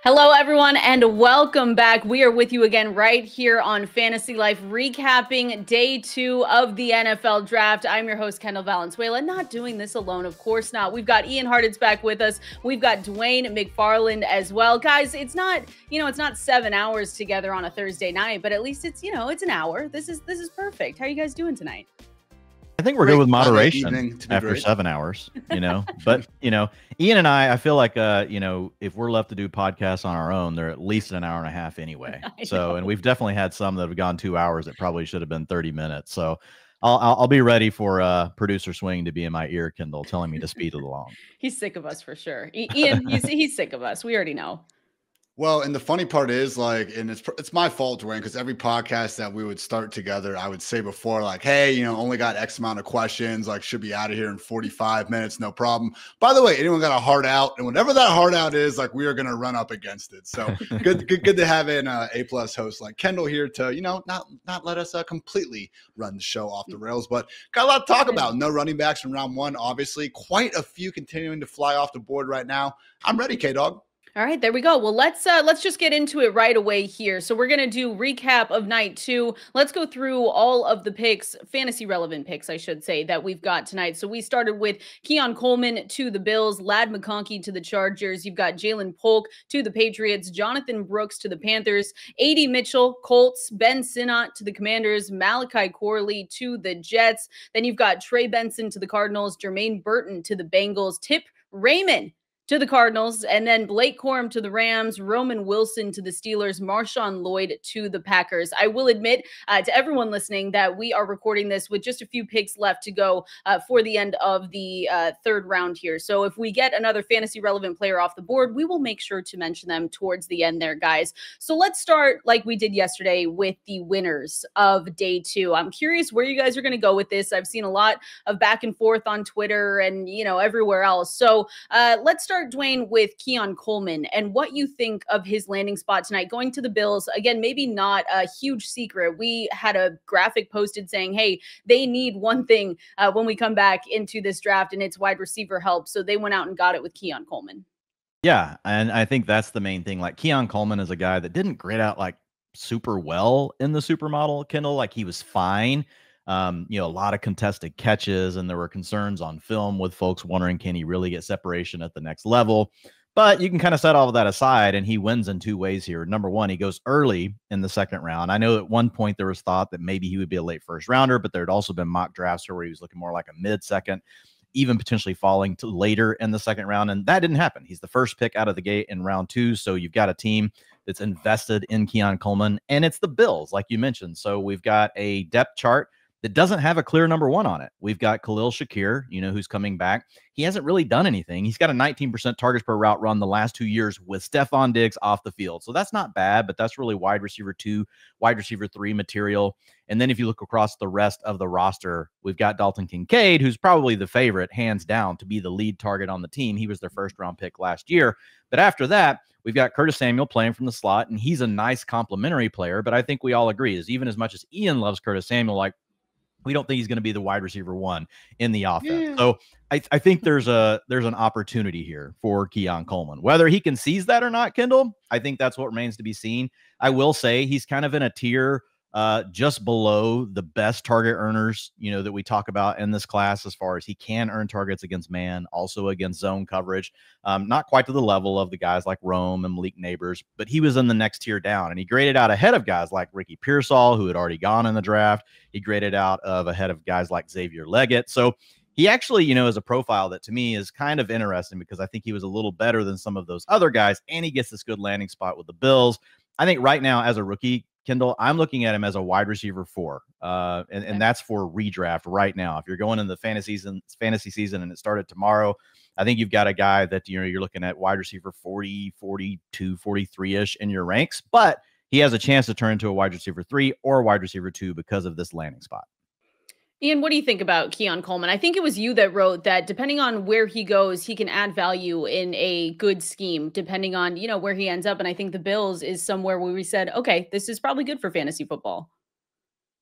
Hello, everyone, and welcome back. We are with you again right here on Fantasy Life, recapping day 2 of the NFL draft. I'm your host, Kendall Valenzuela. Not doing this alone, of course not. We've got Ian Hartitz back with us. We've got Dwain McFarland as well. Guys, it's not 7 hours together on a Thursday night, but at least it's an hour. This is perfect. How are you guys doing tonight? I think we're good with moderation after 7 hours, but, Ian and I feel like, if we're left to do podcasts on our own, they're at least an hour and a half anyway. So, and we've definitely had some that have gone 2 hours that probably should have been 30 minutes. So I'll be ready for producer Swing to be in my ear, Kendall, telling me to speed it along. He's sick of us for sure. Ian, he's sick of us. We already know. Well, and the funny part is, and it's my fault, Dwayne, because every podcast that we would start together, I would say before, hey, only got X amount of questions, should be out of here in 45 minutes, no problem. By the way, anyone got a hard out, and whenever that hard out is, we are going to run up against it. So good to have an A+ host like Kendall here to, not let us completely run the show off the rails, but got a lot to talk about. No running backs from round 1, obviously. Quite a few continuing to fly off the board right now. I'm ready, K-Dog. All right, there we go. Well, let's just get into it right away here. So we're going to do recap of night 2. Let's go through all of the picks, fantasy relevant picks, I should say, that we've got tonight. So we started with Keon Coleman to the Bills, McConkey to the Chargers. You've got Jalen Polk to the Patriots, Jonathon Brooks to the Panthers, Adonai Mitchell, Colts, Ben Sinnott to the Commanders, Malachi Corley to the Jets. Then you've got Trey Benson to the Cardinals, Jermaine Burton to the Bengals, Tip Raymond to the Cardinals, and then Blake Corum to the Rams, Roman Wilson to the Steelers, Marshawn Lloyd to the Packers. I will admit to everyone listening that we are recording this with just a few picks left to go for the end of the third round here. So if we get another fantasy relevant player off the board, we will make sure to mention them towards the end there, guys. So let's start like we did yesterday with the winners of day 2. I'm curious where you guys are going to go with this. I've seen a lot of back and forth on Twitter and, everywhere else. So let's start, Dwayne, with Keon Coleman and what you think of his landing spot tonight, going to the Bills. Again, maybe not a huge secret. We had a graphic posted saying, hey, they need one thing when we come back into this draft, and it's wide receiver help. So they went out and got it with Keon Coleman. Yeah, and I think that's the main thing. Keon Coleman is a guy that didn't grade out super well in the supermodel, Kendall. He was fine. A lot of contested catches, and there were concerns on film with folks wondering, can he really get separation at the next level? But you can kind of set all of that aside, and he wins in 2 ways here. Number one, he goes early in the second round. I know at one point there was thought that maybe he would be a late first rounder, but there had also been mock drafts where he was looking more like a mid-second, even potentially falling to later in the second round, and that didn't happen. He's the first pick out of the gate in round 2, so you've got a team that's invested in Keon Coleman, and it's the Bills, like you mentioned. So we've got a depth chart that doesn't have a clear number 1 on it. We've got Khalil Shakir, who's coming back. He hasn't really done anything. He's got a 19% targets per route run the last 2 years with Stephon Diggs off the field. So that's not bad, but that's really wide receiver 2, wide receiver 3 material. And then if you look across the rest of the roster, we've got Dalton Kincaid, who's probably the favorite, hands down, to be the lead target on the team. He was their first-round pick last year. But after that, we've got Curtis Samuel playing from the slot, and he's a nice complementary player. But I think we all agree is even as much as Ian loves Curtis Samuel, we don't think he's going to be the wide receiver 1 in the offense. Yeah. So I think there's an opportunity here for Keon Coleman. Whether he can seize that or not, Kendall, I think that's what remains to be seen. I will say he's kind of in a tier just below the best target earners, that we talk about in this class, as far as he can earn targets against man, also against zone coverage. Not quite to the level of the guys like Rome and Malik Neighbors, but he was in the next tier down, and he graded out ahead of guys like Ricky Pearsall, who had already gone in the draft. He graded out ahead of guys like Xavier Leggett. So he actually, is a profile that to me is kind of interesting, because I think he was a little better than some of those other guys, and he gets this good landing spot with the Bills. I think right now, as a rookie, Kendall, I'm looking at him as a wide receiver 4, and that's for redraft right now. If you're going in the fantasy season and it started tomorrow, I think you've got a guy that you're looking at wide receiver 40, 42, 43-ish in your ranks, but he has a chance to turn into a wide receiver 3 or a wide receiver 2 because of this landing spot. Ian, what do you think about Keon Coleman? I think it was you that wrote that depending on where he goes, he can add value in a good scheme, depending on, where he ends up. And I think the Bills is somewhere where we said, okay, this is probably good for fantasy football.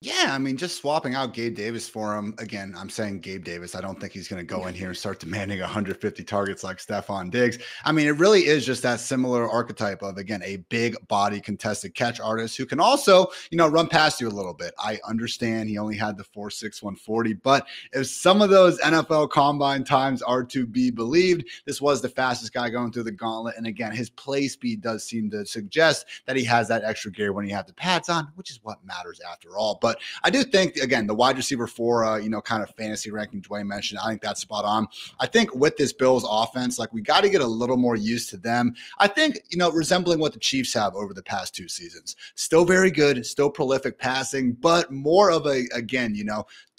Yeah, I mean, just swapping out Gabe Davis for him. Again, I'm saying Gabe Davis. I don't think he's going to go in here and start demanding 150 targets like Stephon Diggs. I mean, it really is just that similar archetype of, again, a big body contested catch artist who can also, run past you a little bit. I understand he only had the 4.6 140, but if some of those NFL combine times are to be believed, this was the fastest guy going through the gauntlet. And again, his play speed does seem to suggest that he has that extra gear when you have the pads on, which is what matters after all. But I do think, again, the wide receiver for, kind of fantasy ranking Dwain mentioned, I think that's spot on. I think with this Bills offense, like we got to get a little more used to them. I think, resembling what the Chiefs have over the past 2 seasons. Still very good, still prolific passing, but more of a, again,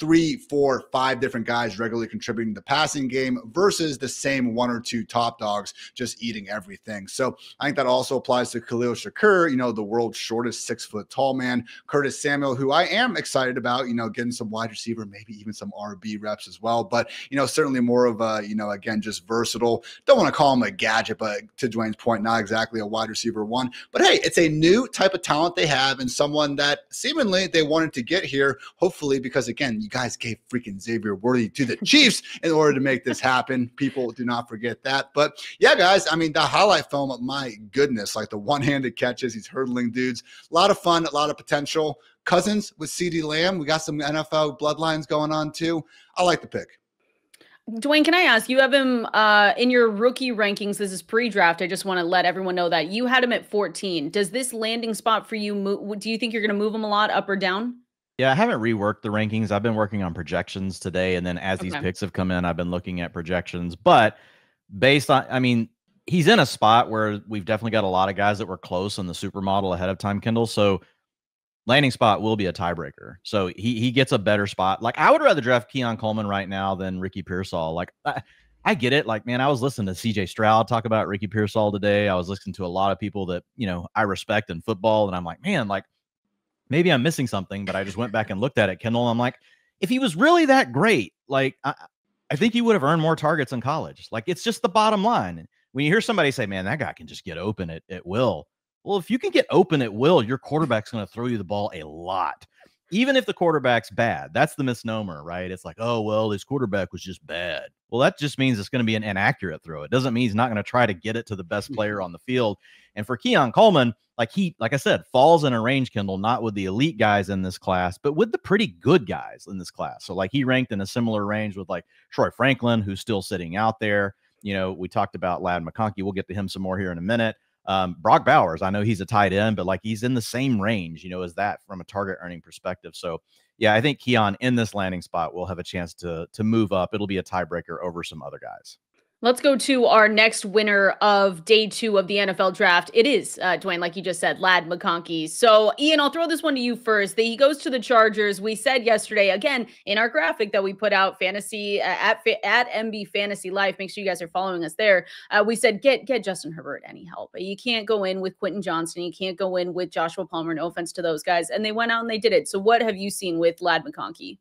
3, 4, 5 different guys regularly contributing to the passing game versus the same 1 or 2 top dogs just eating everything. So I think that also applies to Khalil Shakur, the world's shortest 6-foot tall man, Curtis Samuel, who I am excited about, getting some wide receiver, maybe even some RB reps as well. But, certainly more of a, again, just versatile. Don't want to call him a gadget, but to Dwayne's point, not exactly a wide receiver one. But hey, it's a new type of talent they have and someone that seemingly they wanted to get here, hopefully, because again, you guys gave freaking Xavier Worthy to the Chiefs in order to make this happen. People do not forget that. But yeah, guys, I mean, the highlight film, my goodness, like the one-handed catches, he's hurdling dudes. A lot of fun, a lot of potential. Cousins with CeeDee Lamb. We got some NFL bloodlines going on too. I like the pick. Dwayne, can I ask, you have him in your rookie rankings. This is pre-draft. I just want to let everyone know that you had him at 14. Does this landing spot for you, do you think you're going to move him a lot up or down? Yeah, I haven't reworked the rankings. I've been working on projections today. And then as these picks have come in, I've been looking at projections. But based on, I mean, he's in a spot where we've definitely got a lot of guys that were close in the supermodel ahead of time, Kendall. So landing spot will be a tiebreaker. So he gets a better spot. Like, I would rather draft Keon Coleman right now than Ricky Pearsall. Like, I get it. Like, man, I was listening to CJ Stroud talk about Ricky Pearsall today. I was listening to a lot of people that, I respect in football. And I'm like, man, like, maybe I'm missing something, but I just went back and looked at it, Kendall. I'm like, if he was really that great, like, I think he would have earned more targets in college. Like, it's just the bottom line. When you hear somebody say, man, that guy can just get open at will. Well, if you can get open at will, your quarterback's going to throw you the ball a lot, even if the quarterback's bad. That's the misnomer, right? It's like, oh, well, his quarterback was just bad. Well, that just means it's going to be an inaccurate throw. It doesn't mean he's not going to try to get it to the best player on the field. And for Keon Coleman, like I said, falls in a range, Kendall, not with the elite guys in this class, but with the pretty good guys in this class. So like he ranked in a similar range with like Troy Franklin, who's still sitting out there. We talked about Ladd McConkey. We'll get to him some more here in a minute. Brock Bowers, I know he's a tight end, but like he's in the same range, as that from a target earning perspective. So yeah, I think Keon in this landing spot will have a chance to move up. It'll be a tiebreaker over some other guys. Let's go to our next winner of day 2 of the NFL draft. It is, Dwayne, like you just said, Ladd McConkey. So, Ian, I'll throw this one to you first. He goes to the Chargers. We said yesterday, again, in our graphic that we put out, fantasy at MB Fantasy Life. Make sure you guys are following us there. We said, get Justin Herbert any help. You can't go in with Quentin Johnston. You can't go in with Joshua Palmer. No offense to those guys. And they went out and they did it. So what have you seen with Ladd McConkey?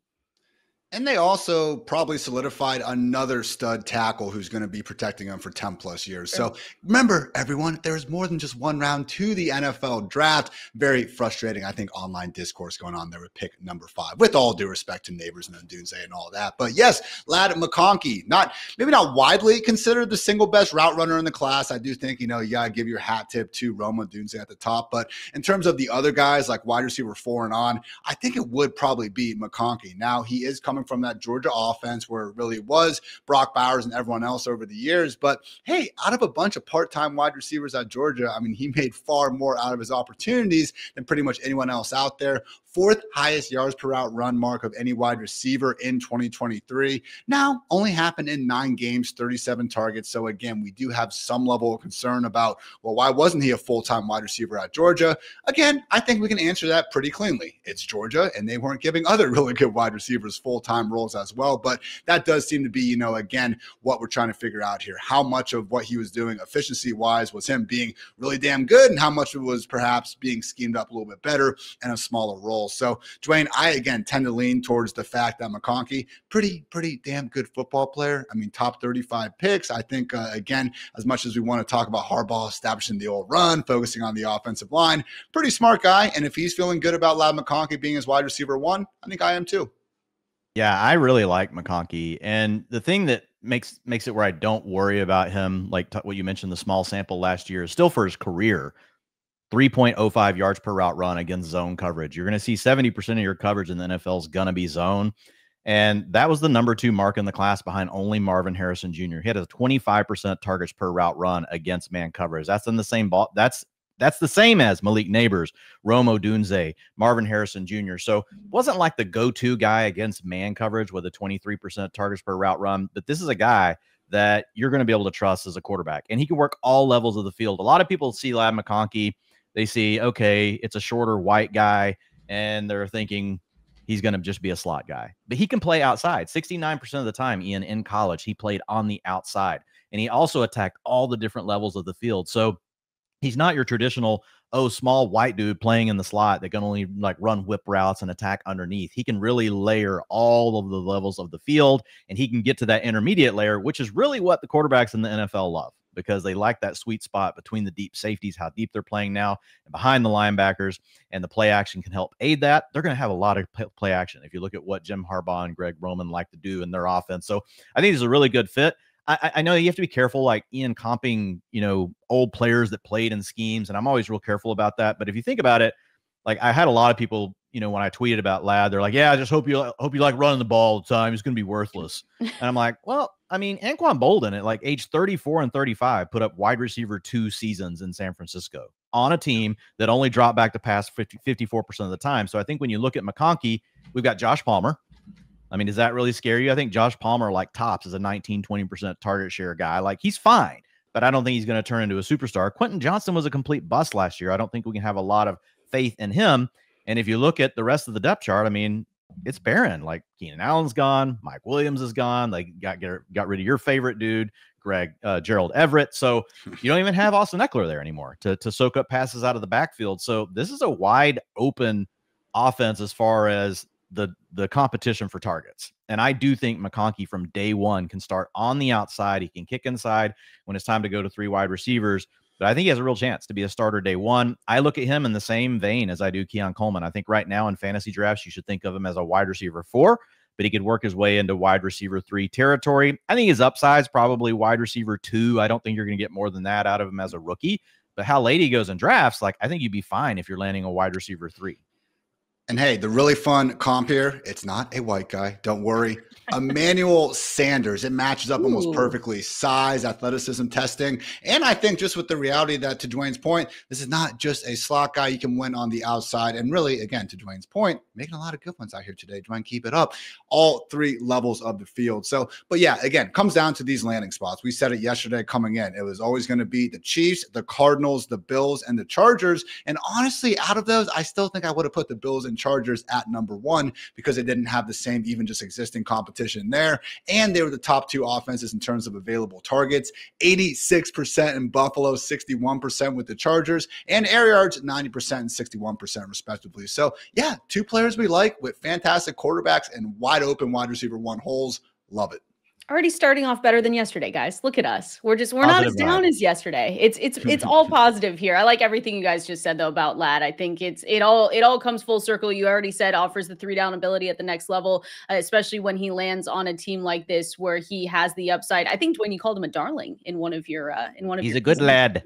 And they also probably solidified another stud tackle who's going to be protecting them for 10 plus years. So remember, everyone, there's more than just one round to the NFL draft. Very frustrating, I think, online discourse going on there with pick number 5, with all due respect to Neighbors and Dunze and all that. But yes, Ladd McConkey, maybe not widely considered the single best route runner in the class. I do think, you got to give your hat tip to Roma Dunze at the top. But in terms of the other guys, like wide receiver 4 and on, I think it would probably be McConkey. Now, he is coming from that Georgia offense where it really was Brock Bowers and everyone else over the years. But hey, out of a bunch of part-time wide receivers at Georgia, I mean, he made far more out of his opportunities than pretty much anyone else out there. 4th highest yards per route run mark of any wide receiver in 2023. Now, only happened in 9 games, 37 targets. So again, we do have some level of concern about, well, why wasn't he a full-time wide receiver at Georgia? Again, I think we can answer that pretty cleanly. It's Georgia, and they weren't giving other really good wide receivers full-time roles as well. But that does seem to be, again, what we're trying to figure out here. How much of what he was doing efficiency-wise was him being really damn good, and how much of it was perhaps being schemed up a little bit better in a smaller role. balls. So, Dwain, I, again, tend to lean towards the fact that McConkey, pretty damn good football player. I mean, top 35 picks. I think, again, as much as we want to talk about Harbaugh establishing the old run, focusing on the offensive line, pretty smart guy. And if he's feeling good about Ladd McConkey being his wide receiver 1, I think I am too. Yeah, I really like McConkey. And the thing that makes it where I don't worry about him, like what you mentioned, the small sample last year, is still for his career, 3.05 yards per route run against zone coverage. You're going to see 70% of your coverage in the NFL is going to be zone. And that was the number 2 mark in the class behind only Marvin Harrison Jr. He had a 25% targets per route run against man coverage. That's in the same ball. That's the same as Malik Neighbors, Rome Odunze, Marvin Harrison Jr. So it wasn't like the go-to guy against man coverage with a 23% targets per route run, but this is a guy that you're going to be able to trust as a quarterback, and he can work all levels of the field. A lot of people see Ladd McConkey, they see, okay, it's a shorter white guy, and they're thinking he's going to just be a slot guy. But he can play outside. 69% of the time, Ian, in college, he played on the outside, and he also attacked all the different levels of the field. So he's not your traditional, small white dude playing in the slot that can only like run whip routes and attack underneath. He can really layer all of the levels of the field, and he can get to that intermediate layer, which is really what the quarterbacks in the NFL love, because they like that sweet spot between the deep safeties, how deep they're playing now, and behind the linebackers, and the play action can help aid that. They're going to have a lot of play action if you look at what Jim Harbaugh and Greg Roman like to do in their offense. So I think it's a really good fit. I know you have to be careful, like Ian, comping, old players that played in schemes, and I'm always real careful about that. But if you think about it, like I had a lot of people, when I tweeted about Ladd, they're like, "Yeah, I just hope you like running the ball all the time. He's going to be worthless." And I'm like, well, I mean, Anquan Bolden at like age 34 and 35 put up wide receiver 2 seasons in San Francisco on a team that only dropped back to pass 54% of the time. So I think when you look at McConkey, we've got Josh Palmer. I mean, does that really scare you? I think Josh Palmer, like tops, is a 19-20% target share guy. Like, he's fine, but I don't think he's going to turn into a superstar. Quentin Johnston was a complete bust last year. I don't think we can have a lot of faith in him. And if you look at the rest of the depth chart, I mean, it's barren. Like, Keenan Allen's gone, Mike Williams is gone. Like, got rid of your favorite dude, Gerald Everett. So you don't even have Austin Eckler there anymore to soak up passes out of the backfield. So this is a wide open offense as far as the competition for targets. And I do think McConkey from day one can start on the outside. He can kick inside when it's time to go to 3 wide receivers. But I think he has a real chance to be a starter day one. I look at him in the same vein as I do Keon Coleman. I think right now in fantasy drafts, you should think of him as a wide receiver 4, but he could work his way into wide receiver 3 territory. I think his upside's probably wide receiver 2. I don't think you're going to get more than that out of him as a rookie. But how late he goes in drafts, like, I think you'd be fine if you're landing a wide receiver 3. And hey, the really fun comp here, it's not a white guy. Don't worry. Emmanuel Sanders. It matches up almost perfectly. Size, athleticism testing. And I think just with the reality that, to Dwain's point, this is not just a slot guy. You can win on the outside. And really, again, to Dwain's point, making a lot of good ones out here today. Dwain, keep it up. All 3 levels of the field. So, but yeah, again, comes down to these landing spots. We said it yesterday coming in. It was always going to be the Chiefs, the Cardinals, the Bills, and the Chargers. And honestly, out of those, I still think I would have put the Bills and Chargers at number 1 because they didn't have the same, even just existing competition there. And they were the top 2 offenses in terms of available targets, 86% in Buffalo, 61% with the Chargers, and air yards, 90% and 61% respectively. So yeah, 2 players we like with fantastic quarterbacks and wide open wide receiver 1 holes. Love it. Already starting off better than yesterday, guys. Look at us. We're not as down as yesterday. It's all positive here. I like everything you guys just said though about Ladd. I think it all comes full circle. You already said offers the 3-down ability at the next level, especially when he lands on a team like this where he has the upside. I think Dwain, you called him a darling in one of your He's a good lad.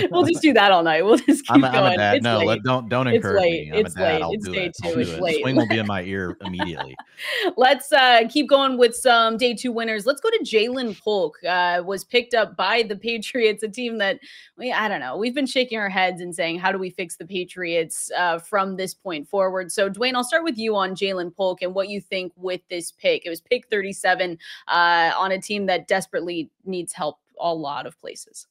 We'll just do that all night. We'll just keep going. I'm a dad. It's No, late. Don't encourage me. It's late. It's day 2. It's late. The swing will be in my ear immediately. Let's keep going with some day 2 winners. Let's go to Jalen Polk. Was picked up by the Patriots, a team that I don't know. We've been shaking our heads and saying, how do we fix the Patriots from this point forward? So, Dwain, I'll start with you on Jalen Polk and what you think with this pick. It was pick 37 on a team that desperately needs help a lot of places.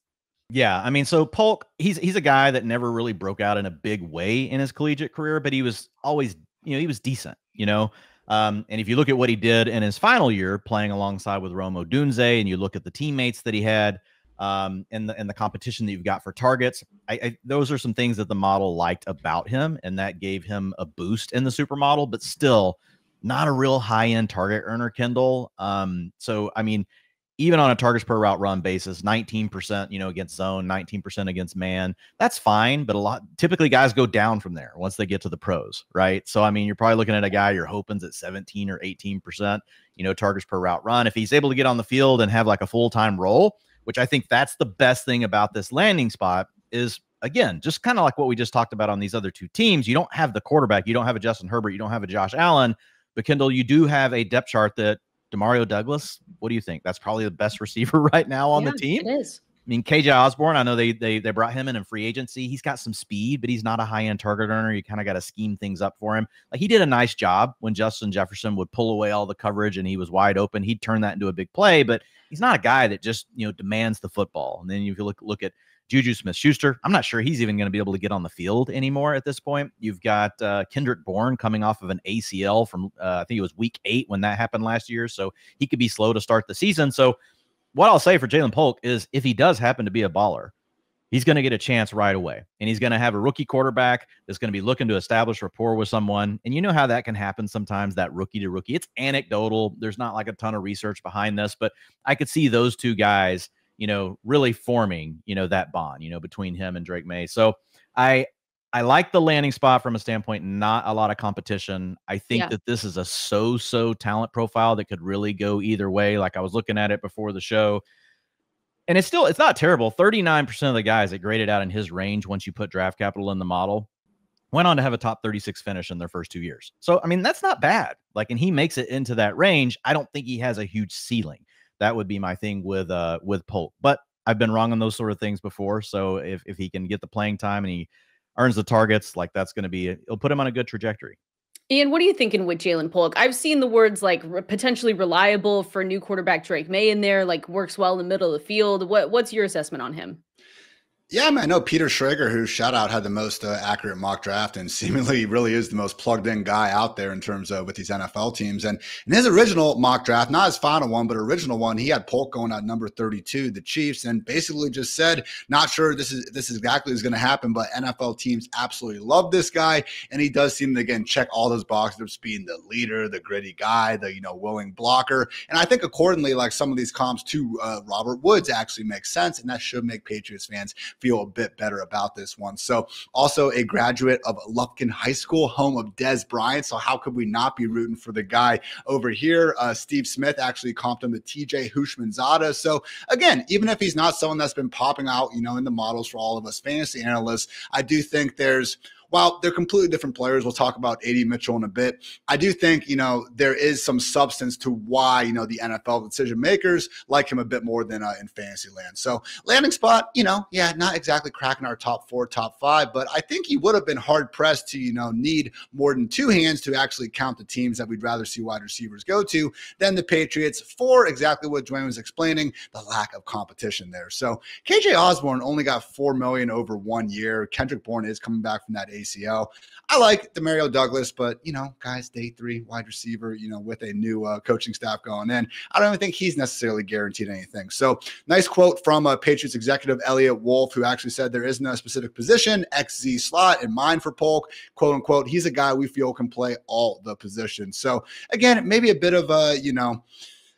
Yeah, I mean, so Polk, he's a guy that never really broke out in a big way in his collegiate career, but he was always, he was decent, and if you look at what he did in his final year playing alongside with Rome Odunze, and you look at the teammates that he had, and the competition that you've got for targets. Those are some things that the model liked about him, and that gave him a boost in the supermodel, but still not a real high-end target earner, Kendall. So, I mean, even on a targets per route run basis, 19%, against zone, 19% against man, that's fine. But typically guys go down from there once they get to the pros, right? So, I mean, you're probably looking at a guy you're hoping's at 17 or 18%, targets per route run. If he's able to get on the field and have like a full-time role, which I think that's the best thing about this landing spot is, again, just kind of like what we just talked about on these other two teams. You don't have the quarterback. You don't have a Justin Herbert. You don't have a Josh Allen. But, Kendall, you do have a depth chart that Demario Douglas, what do you think? That's probably the best receiver right now on the team. It is. I mean, KJ Osborne, I know they brought him in free agency. He's got some speed, but he's not a high-end target earner. You kind of got to scheme things up for him. Like, he did a nice job when Justin Jefferson would pull away all the coverage and he was wide open. He'd turn that into a big play, but he's not a guy that just, demands the football. And then you look at Juju Smith-Schuster. I'm not sure he's even going to be able to get on the field anymore at this point. You've got Kendrick Bourne coming off of an ACL from, I think it was week 8 when that happened last year. So he could be slow to start the season. So what I'll say for Jalen Polk is if he does happen to be a baller, he's going to get a chance right away. And he's going to have a rookie quarterback that's going to be looking to establish rapport with someone. And you know how that can happen sometimes, that rookie to rookie. It's anecdotal. There's not like a ton of research behind this, but I could see those two guys, really forming, that bond, between him and Drake May. So I like the landing spot from a standpoint, not a lot of competition. I think that this is a so talent profile that could really go either way. Like I was looking at it before the show, and it's not terrible. 39% of the guys that graded out in his range, once you put draft capital in the model, went on to have a top 36 finish in their first 2 years. So, I mean, that's not bad. Like, and he makes it into that range. I don't think he has a huge ceiling. That would be my thing with Polk, but I've been wrong on those sort of things before. So if he can get the playing time and he earns the targets, like that's going to be, it'll put him on a good trajectory. Ian, what are you thinking with Jalen Polk? I've seen the words like potentially reliable for new quarterback Drake May in there, like works well in the middle of the field. What's your assessment on him? Yeah, I know Peter Schrager, who shout out had the most accurate mock draft and seemingly really is the most plugged in guy out there in terms of with these NFL teams. And in his original mock draft, not his final one, but original one, he had Polk going at number 32, the Chiefs, and basically just said, not sure this is exactly what's going to happen, but NFL teams absolutely love this guy. And he does seem to, again, check all those boxes of being the leader, the gritty guy, the, willing blocker. And I think accordingly, like some of these comps to Robert Woods actually makes sense. And that should make Patriots fans feel a bit better about this one. So also a graduate of Lufkin High School, home of Des Bryant. So how could we not be rooting for the guy over here? Steve Smith actually comped him to TJ Hushmanzada. So again, even if he's not someone that's been popping out, in the models for all of us fantasy analysts, I do think while they're completely different players, we'll talk about Adonai Mitchell in a bit. I do think, there is some substance to why, the NFL decision makers like him a bit more than in fantasy land. So landing spot, not exactly cracking our top 4, top 5, but I think he would have been hard pressed to, need more than 2 hands to actually count the teams that we'd rather see wide receivers go to than the Patriots for exactly what Dwain was explaining, the lack of competition there. So KJ Osborne only got $4 million over 1 year. Kendrick Bourne is coming back from that ACL. I like Demario Douglas, but, guys, day 3 wide receiver, with a new coaching staff going in, I don't even think he's necessarily guaranteed anything. So nice quote from Patriots executive Elliot Wolf, who actually said there is no specific position, XZ slot in mind for Polk, quote unquote. He's a guy we feel can play all the positions. So again, maybe a bit of a,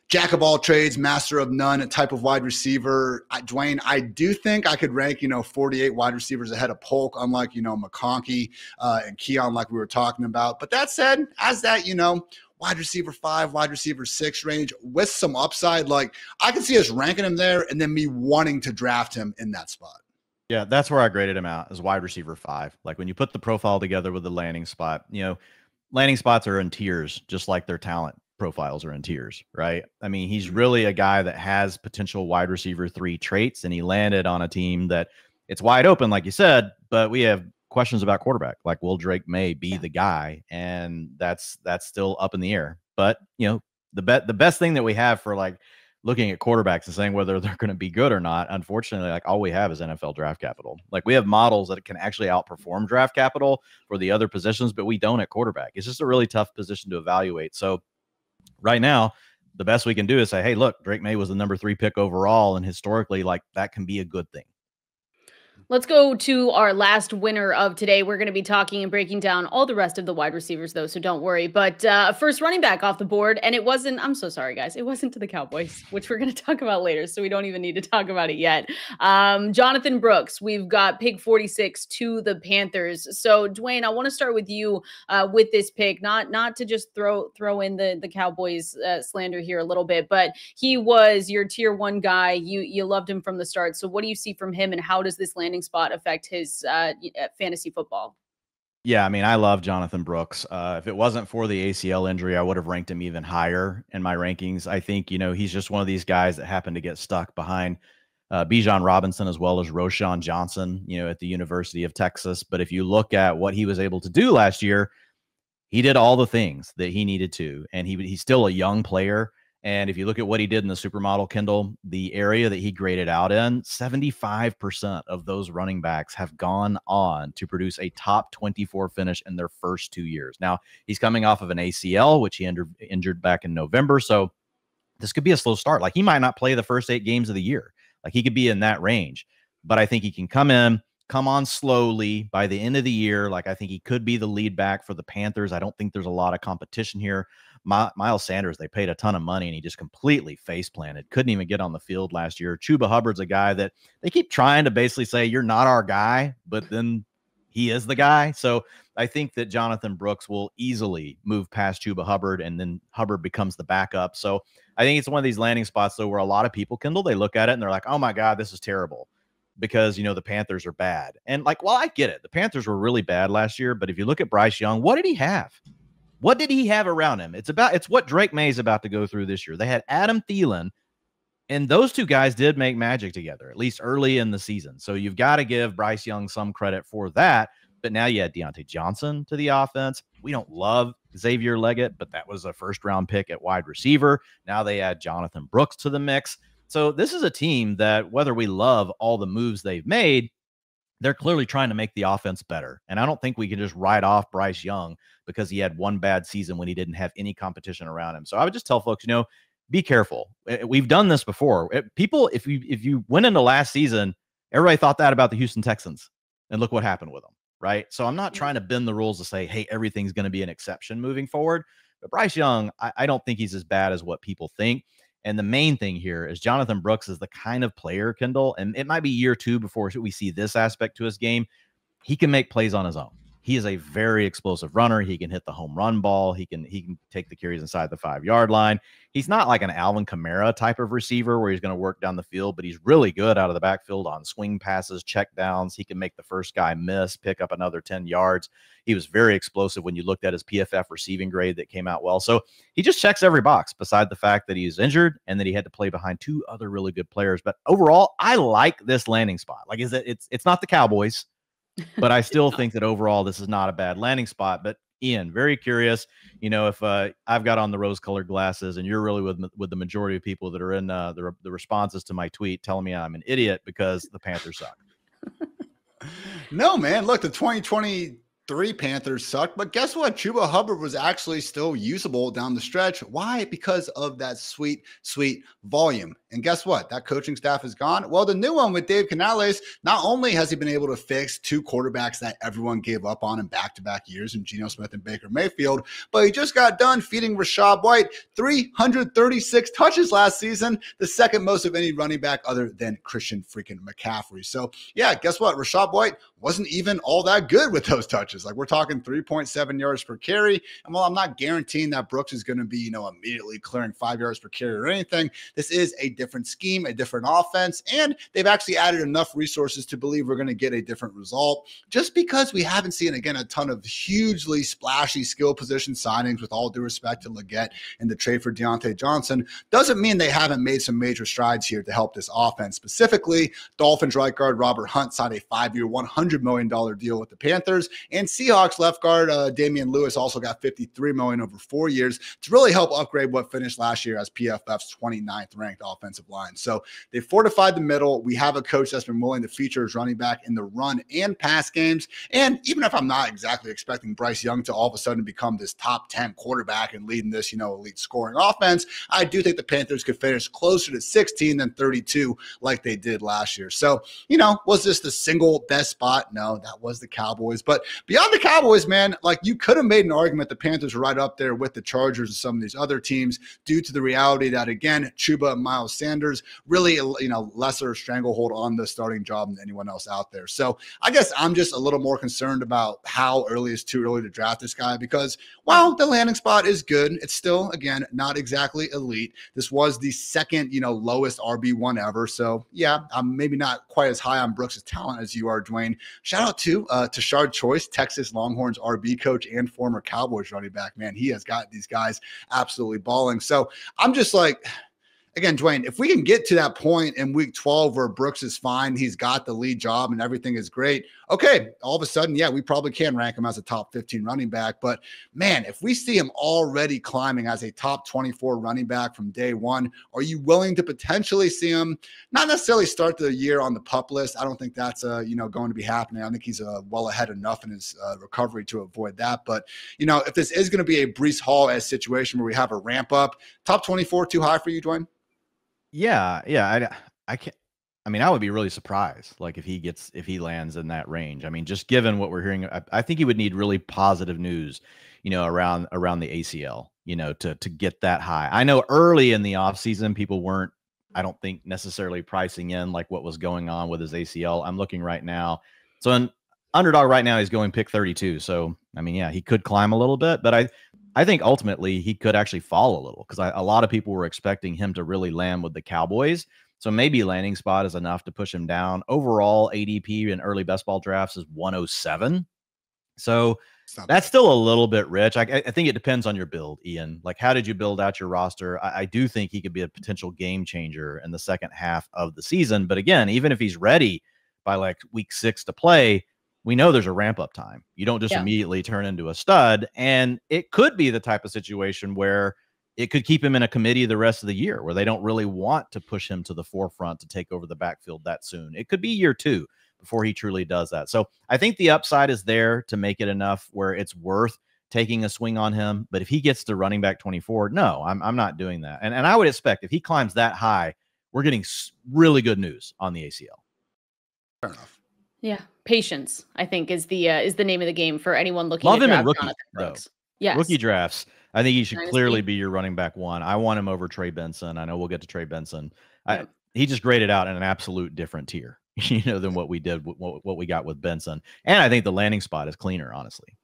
jack of all trades, master of none type of wide receiver. Dwain, I do think I could rank, 48 wide receivers ahead of Polk, unlike, McConkey and Keon, like we were talking about. But that said, as that, wide receiver 5, wide receiver 6 range with some upside, like I can see us ranking him there and then me wanting to draft him in that spot. Yeah, that's where I graded him out as wide receiver 5. Like when you put the profile together with the landing spot, landing spots are in tiers, just like their talent profiles are in tiers, right? I mean, he's really a guy that has potential wide receiver 3 traits, and he landed on a team that it's wide open, like you said, but we have questions about quarterback. Like, will Drake May be the guy? And that's still up in the air. But, the best thing that we have for like looking at quarterbacks and saying whether they're going to be good or not, unfortunately, like all we have is NFL draft capital. Like we have models that can actually outperform draft capital for the other positions, but we don't at quarterback. It's just a really tough position to evaluate. So right now, the best we can do is say, hey, look, Drake May was the number 3 pick overall. And historically, like, that can be a good thing. Let's go to our last winner of today. We're going to be talking and breaking down all the rest of the wide receivers, though, so don't worry. But first running back off the board, and it wasn't, I'm so sorry, guys, it wasn't to the Cowboys, which we're going to talk about later, so we don't even need to talk about it yet. Jonathon Brooks, we've got pick 46 to the Panthers. So, Dwain, I want to start with you with this pick, not to just throw in the Cowboys slander here a little bit, but he was your tier 1 guy. You loved him from the start. So what do you see from him, and how does this landing spot affect his fantasy football? Yeah, I mean, I love Jonathon Brooks. If it wasn't for the ACL injury, I would have ranked him even higher in my rankings. I think, he's just one of these guys that happened to get stuck behind Bijan Robinson as well as Roschon Johnson, at the University of Texas. But if you look at what he was able to do last year, he did all the things that he needed to, and he's still a young player. And if you look at what he did in the supermodel, Kendall, the area that he graded out in, 75% of those running backs have gone on to produce a top 24 finish in their first 2 years. Now, he's coming off of an ACL, which he injured back in November. So this could be a slow start. Like, he might not play the first 8 games of the year. Like, he could be in that range. But I think he can come on slowly by the end of the year. Like, I think he could be the lead back for the Panthers. I don't think there's a lot of competition here. Miles Sanders, they paid a ton of money, and he just completely face planted. Couldn't even get on the field last year. Chuba Hubbard's a guy that they keep trying to basically say, you're not our guy, but then he is the guy. So I think that Jonathon Brooks will easily move past Chuba Hubbard, and then Hubbard becomes the backup. So I think it's one of these landing spots, though, where a lot of people, Kendall, they look at it and they're like, oh my God, this is terrible, because, the Panthers are bad. And like, well, I get it. The Panthers were really bad last year, but if you look at Bryce Young, what did he have? What did he have around him? It's what Drake May is about to go through this year. They had Adam Thielen, and those two guys did make magic together, at least early in the season. So you've got to give Bryce Young some credit for that. But now you add Deontay Johnson to the offense. We don't love Xavier Leggett, but that was a first-round pick at wide receiver. Now they add Jonathon Brooks to the mix. So this is a team that, whether we love all the moves they've made, they're clearly trying to make the offense better. And I don't think we can just write off Bryce Young because he had one bad season when he didn't have any competition around him. So I would just tell folks, be careful. We've done this before. People, if you went into last season, everybody thought that about the Houston Texans, and look what happened with them, right? So I'm not trying to bend the rules to say, hey, everything's going to be an exception moving forward. But Bryce Young, I don't think he's as bad as what people think. And the main thing here is Jonathon Brooks is the kind of player, Kendall, and it might be year 2 before we see this aspect to his game. He can make plays on his own. He is a very explosive runner. He can hit the home run ball. He can take the carries inside the 5-yard line. He's not like an Alvin Kamara type of receiver where he's going to work down the field, but he's really good out of the backfield on swing passes, check downs. He can make the first guy miss, pick up another 10 yards. He was very explosive when you looked at his PFF receiving grade that came out well. So he just checks every box, beside the fact that he's injured and that he had to play behind 2 other really good players. But overall, I like this landing spot. Like, it's not the Cowboys, but I still think that overall this is not a bad landing spot. But Ian, very curious, if I've got on the rose-colored glasses and you're really with the majority of people that are in the responses to my tweet telling me I'm an idiot because the Panthers suck. No, man. Look, the 2023 Panthers sucked, but guess what? Chuba Hubbard was actually still usable down the stretch. Why? Because of that sweet, sweet volume. And guess what? That coaching staff is gone. Well, the new one with Dave Canales, not only has he been able to fix 2 quarterbacks that everyone gave up on in back-to-back years in Geno Smith and Baker Mayfield, but he just got done feeding Rachaad White 336 touches last season, the second most of any running back other than Christian freaking McCaffrey. So, yeah, guess what? Rachaad White wasn't even all that good with those touches. Like, we're talking 3.7 yards per carry. And while I'm not guaranteeing that Brooks is going to be, immediately clearing 5 yards per carry or anything, this is a different scheme, a different offense, and they've actually added enough resources to believe we're going to get a different result. Just because we haven't seen, again, a ton of hugely splashy skill position signings, with all due respect to Leggett and the trade for Deontay Johnson, doesn't mean they haven't made some major strides here to help this offense. Specifically, Dolphins right guard Robert Hunt signed a 5-year, $100 million deal with the Panthers, and And Seahawks left guard Damian Lewis also got $53 million over 4 years to really help upgrade what finished last year as PFF's 29th ranked offensive line. So they fortified the middle. We have a coach that's been willing to feature his running back in the run and pass games. And even if I'm not exactly expecting Bryce Young to all of a sudden become this top 10 quarterback and leading this, elite scoring offense, I do think the Panthers could finish closer to 16 than 32 like they did last year. So, was this the single best spot? No, that was the Cowboys. But beyond the Cowboys, man, like you could have made an argument the Panthers were right up there with the Chargers and some of these other teams due to the reality that, again, Chuba and Miles Sanders really, lesser stranglehold on the starting job than anyone else out there. So I guess I'm just a little more concerned about how early is too early to draft this guy because, while the landing spot is good, it's still, again, not exactly elite. This was the second, lowest RB1 ever. So, yeah, I'm maybe not quite as high on Brooks' talent as you are, Dwain. Shout out to Tashard Choice, Texas Longhorns RB coach and former Cowboys running back. Man, he has got these guys absolutely balling. So I'm just like, again, Dwain, if we can get to that point in week 12 where Brooks is fine, he's got the lead job and everything is great. Okay, all of a sudden, yeah, we probably can rank him as a top 15 running back. But man, if we see him already climbing as a top 24 running back from day one, are you willing to potentially see him not necessarily start the year on the PUP list? I don't think that's going to be happening. I think he's well ahead enough in his recovery to avoid that. But if this is going to be a Breece Hall-esque situation where we have a ramp up, top 24 too high for you, Dwain? Yeah. I can't. I mean, I would be really surprised, like if he lands in that range. I mean, just given what we're hearing, I think he would need really positive news, around the ACL, to get that high. I know early in the offseason, people weren't, I don't think necessarily pricing in like what was going on with his ACL. I'm looking right now. So an underdog right now, he's going pick 32. So, I mean, yeah, he could climb a little bit, but I think ultimately he could actually fall a little because a lot of people were expecting him to really land with the Cowboys. So maybe landing spot is enough to push him down. Overall, ADP in early best ball drafts is 107. So that's still a little bit rich. I think it depends on your build, Ian. Like, how did you build out your roster? I do think he could be a potential game changer in the second half of the season. But again, even if he's ready by like week 6 to play, we know there's a ramp up time. You don't just immediately turn into a stud. And it could be the type of situation where it could keep him in a committee the rest of the year where they don't really want to push him to the forefront to take over the backfield that soon. It could be year 2 before he truly does that. So I think the upside is there to make it enough where it's worth taking a swing on him. But if he gets to running back 24, no, I'm not doing that. And I would expect if he climbs that high, we're getting really good news on the ACL. Fair enough. Yeah, patience, I think, is the name of the game for anyone looking Love at him in draft rookie, Brooks. Yes. Rookie drafts. I think he should clearly be your running back 1. I want him over Trey Benson. I know we'll get to Trey Benson. He just graded out in an absolute different tier, than what we did, what we got with Benson. And I think the landing spot is cleaner, honestly.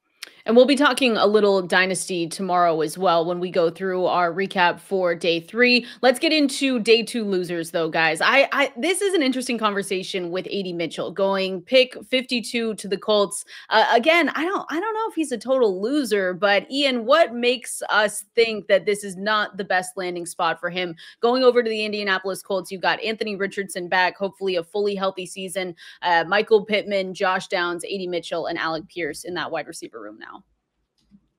And we'll be talking a little dynasty tomorrow as well when we go through our recap for day 3. Let's get into day 2 losers though, guys. This is an interesting conversation with Adonai Mitchell going pick 52 to the Colts. Again, I don't know if he's a total loser, but Ian, what makes us think that this is not the best landing spot for him? Going over to the Indianapolis Colts, you've got Anthony Richardson back, hopefully a fully healthy season. Michael Pittman, Josh Downs, Adonai Mitchell, and Alec Pierce in that wide receiver room now.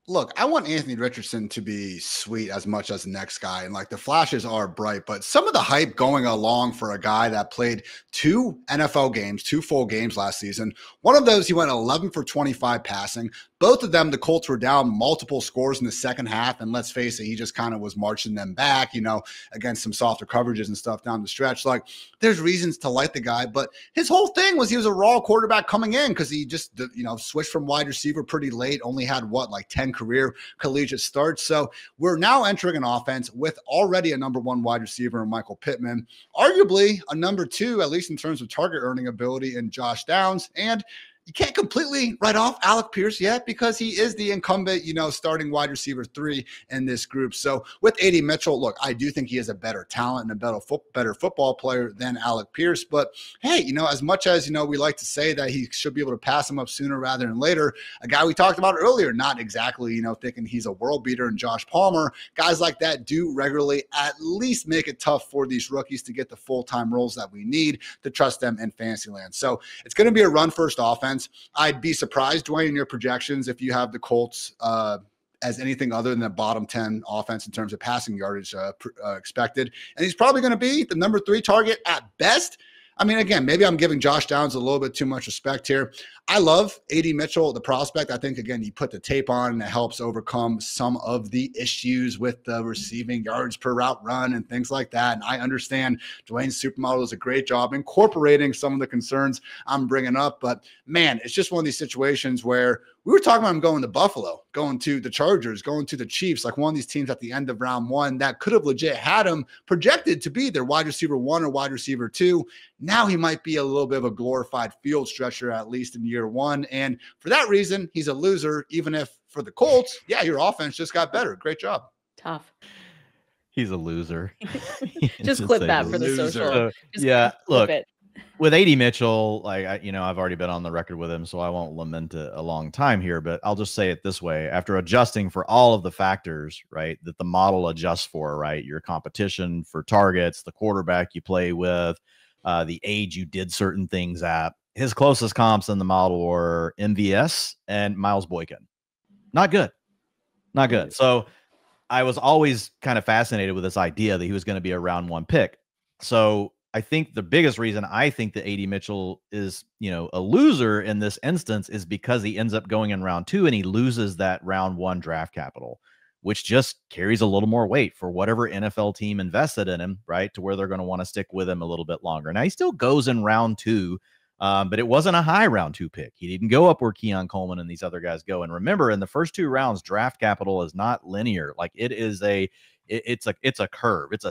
Look, I want Anthony Richardson to be sweet as much as the next guy. And like the flashes are bright, but some of the hype going along for a guy that played 2 NFL games, 2 full games last season. One of those, he went 11 for 25 passing. Both of them, the Colts were down multiple scores in the second half. And let's face it, he just kind of was marching them back, against some softer coverages and stuff down the stretch. Like there's reasons to like the guy, but his whole thing was he was a raw quarterback coming in because he just, switched from wide receiver pretty late, only had 10 career collegiate starts. So we're now entering an offense with already a number 1 wide receiver in Michael Pittman, arguably a number 2, at least in terms of target earning ability, in Josh Downs. And you can't completely write off Alec Pierce yet because he is the incumbent, starting wide receiver 3 in this group. So with Adonai Mitchell, look, I do think he is a better talent and a better football player than Alec Pierce. But hey, as much as, we like to say that he should be able to pass him up sooner rather than later, a guy we talked about earlier, not exactly, thinking he's a world beater in Josh Palmer, guys like that do regularly at least make it tough for these rookies to get the full-time roles that we need to trust them in fantasy land. So it's going to be a run-first offense. offense. I'd be surprised, Dwayne, in your projections if you have the Colts as anything other than the bottom 10 offense in terms of passing yardage expected. And he's probably going to be the number 3 target at best. I mean, again, maybe I'm giving Josh Downs a little bit too much respect here. I love A.D. Mitchell, the prospect. I think, again, you put the tape on and it helps overcome some of the issues with the receiving yards per route run and things like that. And I understand Dwayne's supermodel does a great job incorporating some of the concerns I'm bringing up. But, man, it's just one of these situations where we were talking about him going to Buffalo, going to the Chargers, going to the Chiefs, like one of these teams at the end of round 1 that could have legit had him projected to be their wide receiver 1 or wide receiver 2. Now he might be a little bit of a glorified field stretcher, at least in year 1. And for that reason, he's a loser, even if for the Colts, yeah, your offense just got better. Great job. Tough. He's a loser. Just clip that for the social. Yeah, look. With A.D. Mitchell, like, I've already been on the record with him, so I won't lament it a long time here, but I'll just say it this way. After adjusting for all of the factors, right, that the model adjusts for, right, your competition for targets, the quarterback you play with, the age you did certain things at, his closest comps in the model were MVS and Miles Boykin. Not good. Not good. So I was always kind of fascinated with this idea that he was going to be a round 1 pick. So I think the biggest reason I think that A.D. Mitchell is, a loser in this instance is because he ends up going in round 2 and he loses that round 1 draft capital, which just carries a little more weight for whatever NFL team invested in him, right? To where they're going to want to stick with him a little bit longer. Now he still goes in round 2, but it wasn't a high round 2 pick. He didn't go up where Keon, Coleman, and these other guys go. And remember, in the first 2 rounds, draft capital is not linear. Like it is it's a curve. It's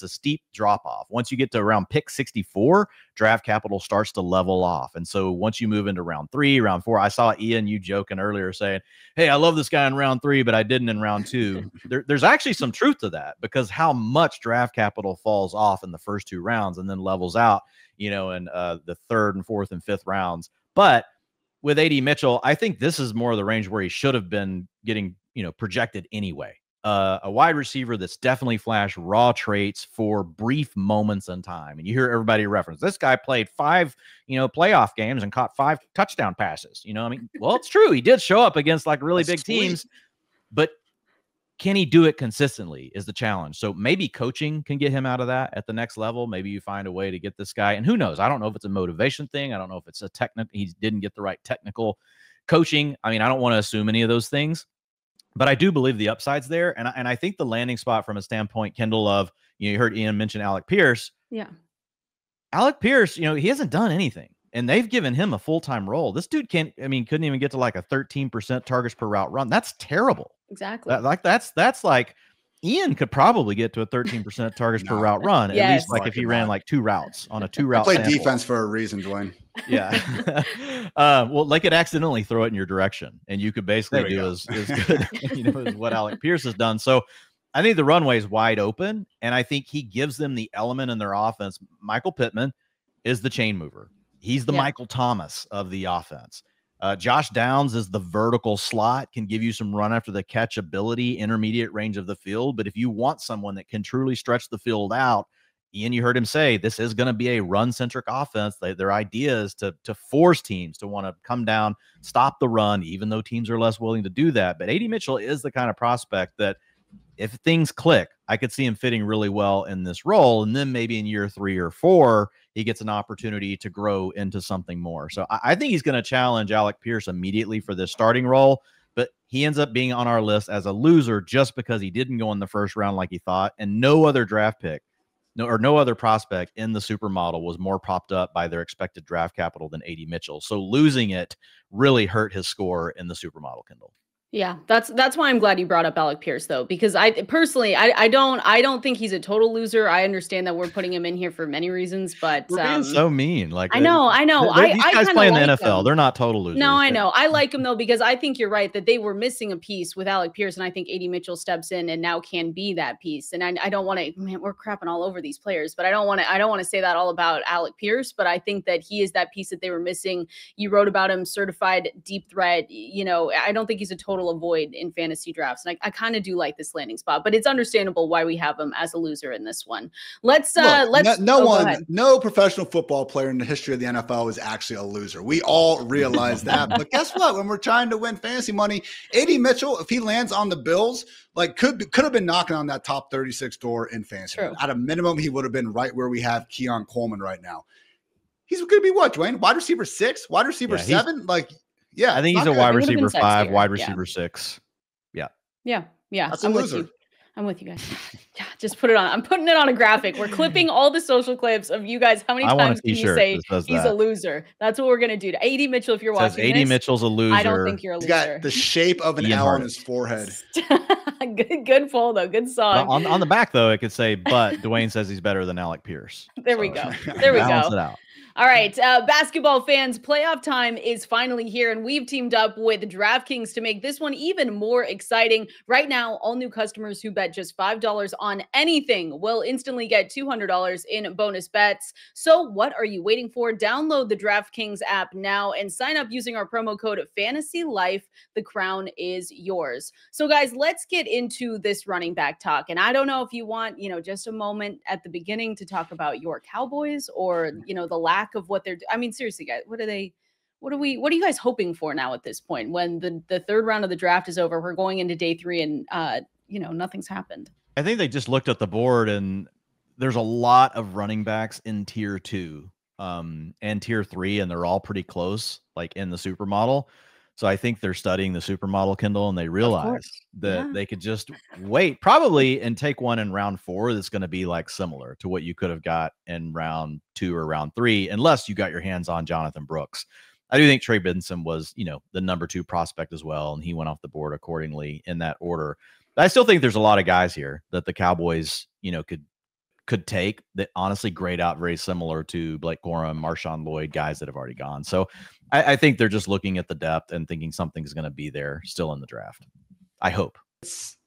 a steep drop off. Once you get to around pick 64, draft capital starts to level off. And so once you move into round 3, round 4, I saw Ian, you joking earlier saying, hey, I love this guy in round 3, but I didn't in round 2. There's actually some truth to that, because how much draft capital falls off in the first 2 rounds and then levels out, in the 3rd and 4th and 5th rounds. But with A.D. Mitchell, I think this is more of the range where he should have been getting, projected anyway. A wide receiver that's definitely flashed raw traits for brief moments in time. And you hear everybody reference, this guy played 5, playoff games and caught 5 touchdown passes. Well, it's true. He did show up against like really big teams, but can he do it consistently is the challenge. So maybe coaching can get him out of that at the next level. Maybe you find a way to get this guy, and who knows? I don't know if it's a motivation thing. I don't know if it's a he didn't get the right technical coaching. I mean, I don't want to assume any of those things. But I do believe the upside's there. And I think the landing spot from a standpoint, Kendall, of, you heard Ian mention Alec Pierce. Yeah. Alec Pierce, he hasn't done anything. And they've given him a full-time role. This dude couldn't even get to like a 13% targets per route run. That's terrible. Exactly. That's like Ian could probably get to a 13% targets per route run, at least like if he ran like 2 routes on a 2-route play defense for a reason, Dwayne. Yeah. Well, they could accidentally throw it in your direction, and you could basically do as good as what Alec Pierce has done. So I think the runway is wide open, and I think he gives them the element in their offense. Michael Pittman is the chain mover. He's the Michael Thomas of the offense. Josh Downs is the vertical slot, can give you some run after the catch ability, intermediate range of the field. But if you want someone that can truly stretch the field out, Ian, you heard him say, this is going to be a run-centric offense. Their idea is to force teams to want to come down, stop the run, even though teams are less willing to do that. But A.D. Mitchell is the kind of prospect that if things click, I could see him fitting really well in this role. And then maybe in year 3 or 4, he gets an opportunity to grow into something more. So I think he's going to challenge Alec Pierce immediately for this starting role, but he ends up being on our list as a loser just because he didn't go in the first round like he thought, and no other draft pick, no other prospect in the supermodel was more propped up by their expected draft capital than A.D. Mitchell. So losing it really hurt his score in the supermodel, Kendall. Yeah, that's why I'm glad you brought up Alec Pierce, though, because I personally I don't think he's a total loser. I understand that we're putting him in here for many reasons, but we're being so mean. Like I know. These guys play in the NFL. They're not total losers. No, I know. I like him though, because I think you're right that they were missing a piece with Alec Pierce, and I think A.D. Mitchell steps in and now can be that piece. And I don't want to. Man, we're crapping all over these players, but I don't want to say that all about Alec Pierce. But I think that he is that piece that they were missing. You wrote about him, certified deep threat. I don't think he's a total total avoid in fantasy drafts. And I kind of do like this landing spot, but it's understandable why we have him as a loser in this one. No professional football player in the history of the NFL is actually a loser. We all realize that. But guess what? When we're trying to win fantasy money, Adonai Mitchell, if he lands on the Bills, like could have been knocking on that top 36 door in fantasy. True. At a minimum, he would have been right where we have Keon Coleman right now. He's going to be what, Dwayne? Wide receiver 6, wide receiver 7? I think he's a wide receiver 5, wide receiver 6. Yeah. That's a loser. I'm with you guys. Yeah, just put it on. I'm putting it on a graphic. We're clipping all the social clips of you guys. How many times can you say he's a loser? That's what we're going to do. To Adonai Mitchell, if you're watching Adonai Mitchell's a loser. I don't think you're a loser. He's got the shape of an L on his forehead. Good pull, though. Good song. On the back, though, it could say, but Dwayne says he's better than Alec Pierce. There we go. There we go. Balance it out. All right, basketball fans, playoff time is finally here, and we've teamed up with DraftKings to make this one even more exciting. Right now, all new customers who bet just $5 on anything will instantly get $200 in bonus bets. So what are you waiting for? Download the DraftKings app now and sign up using our promo code FANTASYLIFE. The crown is yours. So guys, let's get into this running back talk. And I don't know if you want, just a moment at the beginning to talk about your Cowboys or, the lack of what they're doing. I mean, seriously, guys, what are you guys hoping for now at this point when the third round of the draft is over? We're going into day 3 and nothing's happened. I think they just looked at the board and there's a lot of running backs in tier 2 and tier 3, and they're all pretty close, like in the supermodel. So I think they're studying the supermodel, Kendall, and they realize that they could just wait probably and take one in round 4 that's going to be like similar to what you could have got in round 2 or round 3, unless you got your hands on Jonathon Brooks. I do think Trey Benson was, the number 2 prospect as well, and he went off the board accordingly in that order. But I still think there's a lot of guys here that the Cowboys, could take that honestly grade out very similar to Blake Corum, Marshawn Lloyd, guys that have already gone. So I think they're just looking at the depth and thinking something's going to be there still in the draft. I hope.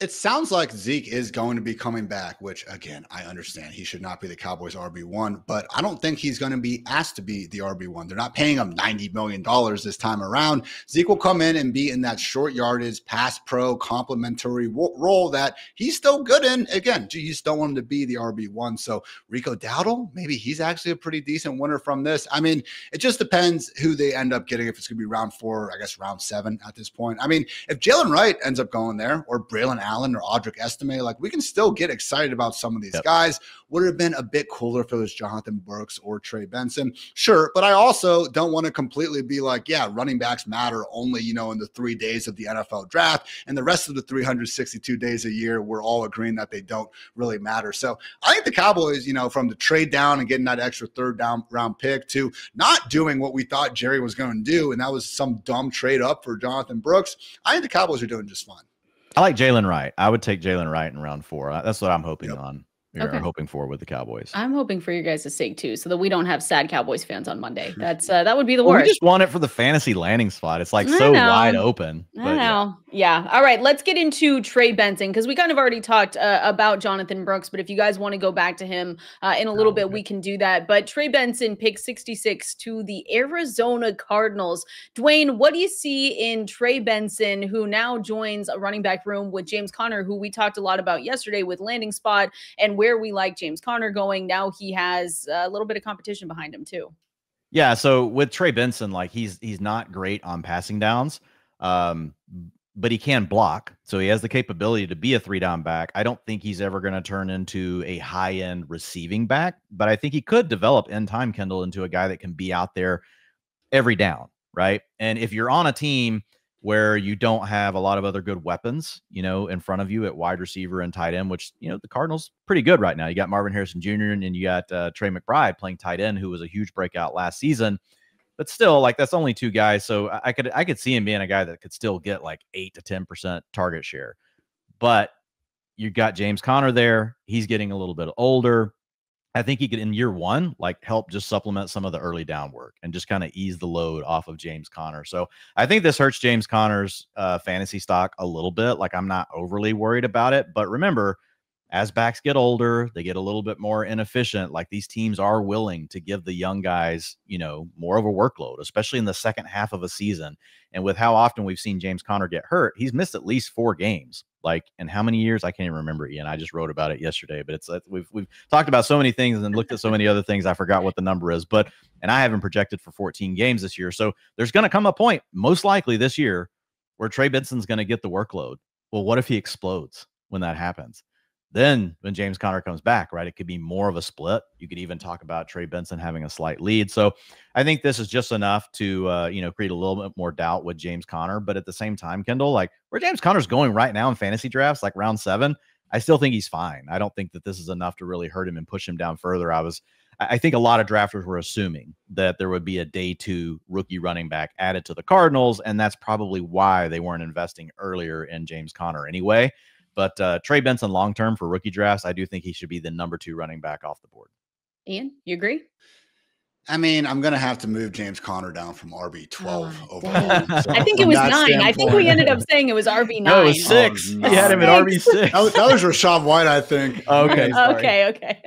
It sounds like Zeke is going to be coming back, which, again, I understand. He should not be the Cowboys' RB1, but I don't think he's going to be asked to be the RB1. They're not paying him $90 million this time around. Zeke will come in and be in that short yardage, pass pro, complementary role that he's still good in. Again, you just don't want him to be the RB1. So Rico Dowdle, maybe he's actually a pretty decent winner from this. I mean, it just depends who they end up getting, if it's going to be round 4, I guess round 7 at this point. I mean, if Jalen Wright ends up going there, or Braylon Allen or Audric Estime, like we can still get excited about some of these guys. Would it have been a bit cooler if it was Jonathon Brooks or Trey Benson? Sure, but I also don't want to completely be like, running backs matter only, in the 3 days of the NFL draft, and the rest of the 362 days a year, we're all agreeing that they don't really matter. So I think the Cowboys, from the trade down and getting that extra third round pick to not doing what we thought Jerry was going to do, and that was some dumb trade up for Jonathon Brooks, I think the Cowboys are doing just fine. I like Jalen Wright. I would take Jalen Wright in round 4. That's what I'm hoping on. You're hoping for with the Cowboys. I'm hoping for your guys' sake too, so that we don't have sad Cowboys fans on Monday. That's that would be the worst. We just want it for the fantasy landing spot. It's like so wide open. I know. Yeah. All right. Let's get into Trey Benson, because we kind of already talked about Jonathon Brooks, but if you guys want to go back to him in a little bit, we can do that. But Trey Benson picked 66 to the Arizona Cardinals. Dwayne, what do you see in Trey Benson, who now joins a running back room with James Conner, who we talked a lot about yesterday with landing spot and where we like James Conner going? Now he has a little bit of competition behind him too. Yeah. So with Trey Benson, like he's not great on passing downs, but he can block. So he has the capability to be a 3-down back. I don't think he's ever going to turn into a high-end receiving back, but I think he could develop in time, Kendall, into a guy that can be out there every down, right? And if you're on a team where you don't have a lot of other good weapons, in front of you at wide receiver and tight end, which, the Cardinals pretty good right now. You got Marvin Harrison Jr. and you got Trey McBride playing tight end, who was a huge breakout last season. But still, like, that's only 2 guys. So I could see him being a guy that could still get like 8 to 10% target share. But you got James Conner there. He's getting a little bit older. I think he could, in year 1, like help just supplement some of the early down work and just kind of ease the load off of James Conner. So I think this hurts James Conner's fantasy stock a little bit. Like, I'm not overly worried about it. But remember, as backs get older, they get a little bit more inefficient. Like, these teams are willing to give the young guys, more of a workload, especially in the second half of a season. And with how often we've seen James Conner get hurt, he's missed at least 4 games. Like, in how many years? I can't even remember, Ian. I just wrote about it yesterday, but it's we've talked about so many things and looked at so many other things. I forgot what the number is, and I haven't projected for 14 games this year. So there's going to come a point, most likely this year, where Trey Benson's going to get the workload. Well, what if he explodes when that happens? Then when James Conner comes back, right, it could be more of a split. You could even talk about Trey Benson having a slight lead. So I think this is just enough to, create a little bit more doubt with James Conner. But at the same time, Kendall, like, where James Conner's going right now in fantasy drafts, like round 7, I still think he's fine. I don't think that this is enough to really hurt him and push him down further. I think a lot of drafters were assuming that there would be a day 2 rookie running back added to the Cardinals, and that's probably why they weren't investing earlier in James Conner anyway. But Trey Benson long-term for rookie drafts, I do think he should be the number 2 running back off the board. Ian, you agree? I mean, I'm going to have to move James Conner down from RB12 overall. So I think it was 9. I think we ended up saying it was RB9. No, it was 6. You had him at RB6. That was Rashad White, I think. Okay. Okay.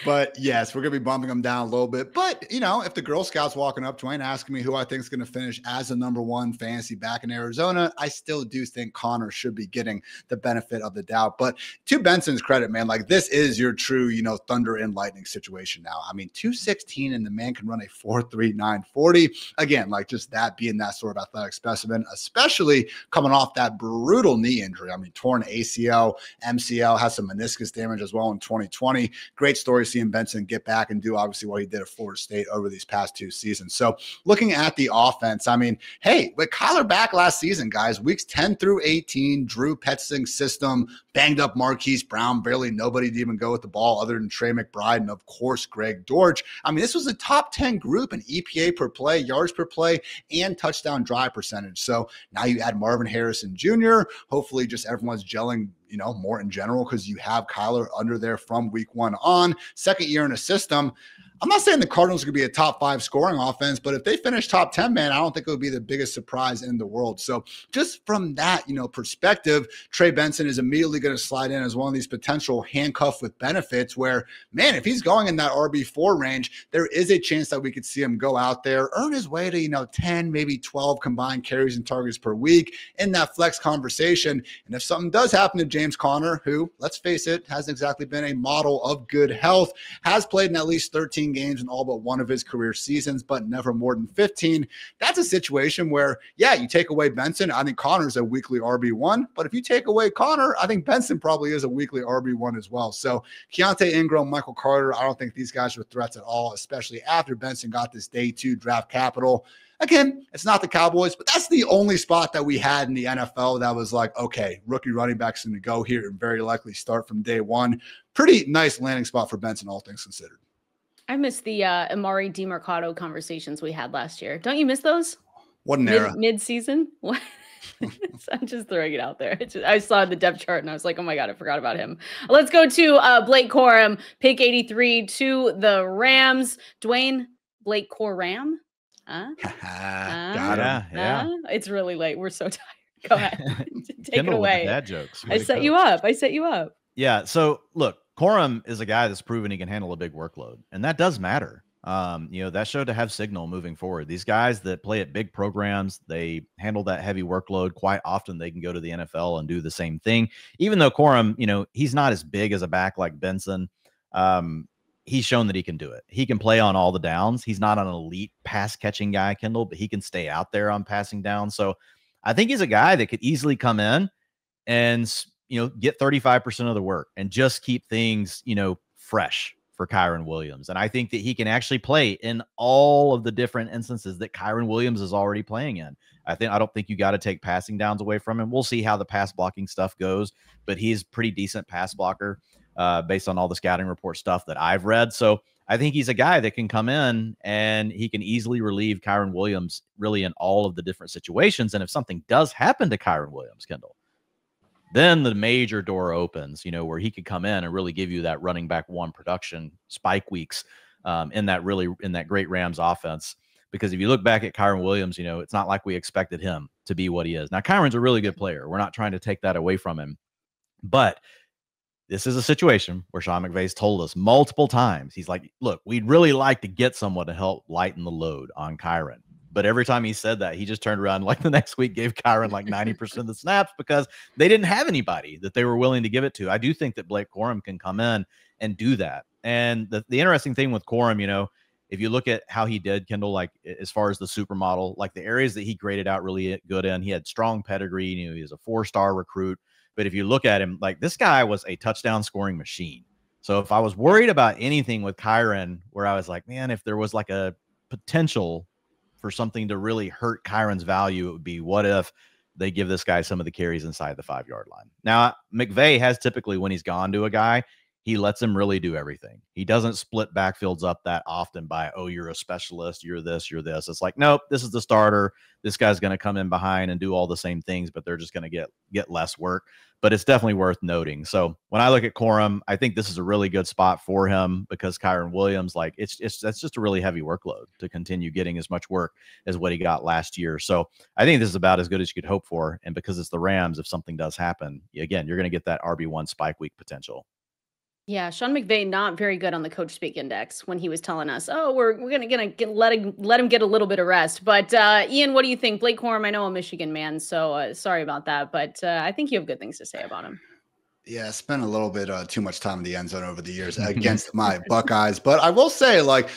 But yes, we're going to be bumping them down a little bit. But, if the Girl Scouts walking up, Dwain asking me who I think is going to finish as the number 1 fantasy back in Arizona, I still do think Connor should be getting the benefit of the doubt. But to Benson's credit, man, like, this is your true, thunder and lightning situation now. I mean, 216 and the man can run a 4.3 940. Again, like, just that being that sort of athletic specimen, especially coming off that brutal knee injury. I mean, torn ACL, MCL, has some meniscus damage as well in 2020. Great story seeing Benson get back and do obviously what he did at Florida State over these past 2 seasons. So looking at the offense, I mean, hey, with Kyler back last season, guys, weeks 10 through 18, Drew Petzing's system, banged up Marquise Brown, barely nobody to even go with the ball other than Trey McBride and, of course, Greg Dortch. I mean, this was a top 10 group in EPA per play, yards per play, and touchdown drive percentage. So now you add Marvin Harrison Jr. Hopefully just everyone's gelling more in general, because you have Kyler under there from week 1 on. Second year in a system. I'm not saying the Cardinals could be a top 5 scoring offense, but if they finish top 10, man, I don't think it would be the biggest surprise in the world. So just from that, perspective, Trey Benson is immediately going to slide in as one of these potential handcuff with benefits where, man, if he's going in that RB4 range, there is a chance that we could see him go out there, earn his way to, 10, maybe 12 combined carries and targets per week in that flex conversation. And if something does happen to James Conner, who, let's face it, hasn't exactly been a model of good health, has played in at least 13 games in all but one of his career seasons, but never more than 15. That's a situation where, yeah, you take away Benson. I think Connor's a weekly RB1, but if you take away Connor, I think Benson probably is a weekly RB1 as well. So Keontae Ingram, Michael Carter, I don't think these guys are threats at all, especially after Benson got this day 2 draft capital. Again, it's not the Cowboys, but that's the only spot that we had in the NFL that was like, okay, rookie running back's going to go here and very likely start from day 1. Pretty nice landing spot for Benson, all things considered. I miss the Amari DiMercato conversations we had last year. Don't you miss those? What an era. Mid-season? What? I'm just throwing it out there. I saw the depth chart and I was like, oh my God, I forgot about him. Let's go to Blake Corum, pick 83 to the Rams. Dwain, Blake Corum? Got him. Yeah. It's really late. We're so tired. Go ahead. Take Kendall it away. Dad jokes. I set you up. Yeah. So look, Corum is a guy that's proven he can handle a big workload, and that does matter. That showed to have signal moving forward. These guys that play at big programs, they handle that heavy workload quite often. They can go to the NFL and do the same thing. Even though Corum, he's not as big as a back like Benson. He's shown that he can do it. He can play on all the downs. He's not an elite pass catching guy, Kendall, but he can stay out there on passing down. So I think he's a guy that could easily come in and, get 35% of the work and just keep things, fresh for Kyren Williams. And I think that he can actually play in all of the different instances that Kyren Williams is already playing in. I don't think you got to take passing downs away from him. We'll see how the pass blocking stuff goes, but he's pretty decent pass blocker based on all the scouting report stuff that I've read. So I think he's a guy that can come in and he can easily relieve Kyren Williams really in all of the different situations. And if something does happen to Kyren Williams, Kendall, then the major door opens, where he could come in and really give you that running back 1 production spike weeks in that great Rams offense. Because if you look back at Kyren Williams, it's not like we expected him to be what he is. Now, Kyron's a really good player. We're not trying to take that away from him, but this is a situation where Sean McVay's told us multiple times. He's like, look, we'd really like to get someone to help lighten the load on Kyren. But every time he said that, he just turned around like the next week, gave Kyren like 90% of the snaps because they didn't have anybody that they were willing to give it to. I do think that Blake Corum can come in and do that. And the interesting thing with Corum, you know, if you look at how he did, Kendall, like as far as the supermodel, like the areas that he graded out really good in, he had strong pedigree. You know, he was a 4-star recruit. But if you look at him, like this guy was a touchdown scoring machine. So if I was worried about anything with Kyren, where I was like, man, if there was like a potential for something to really hurt Kyren's value, it would be what if they give this guy some of the carries inside the 5-yard line. Now, McVay has typically, when he's gone to a guy, he lets him really do everything. He doesn't split backfields up that often by, oh, you're a specialist, you're this, you're this. It's like, nope, this is the starter. This guy's going to come in behind and do all the same things, but they're just going to get less work. But it's definitely worth noting. So when I look at Corum, I think this is a really good spot for him because Kyren Williams, like that's just a really heavy workload to continue getting as much work as what he got last year. So I think this is about as good as you could hope for. And because it's the Rams, if something does happen, again, you're going to get that RB1 spike week potential. Yeah, Sean McVay not very good on the coach speak index when he was telling us, "Oh, we're gonna let him get a little bit of rest." But Ian, what do you think? Blake Corum, I know a Michigan man, so sorry about that, but I think you have good things to say about him. Yeah, I spent a little bit too much time in the end zone over the years against my Buckeyes. But I will say, like,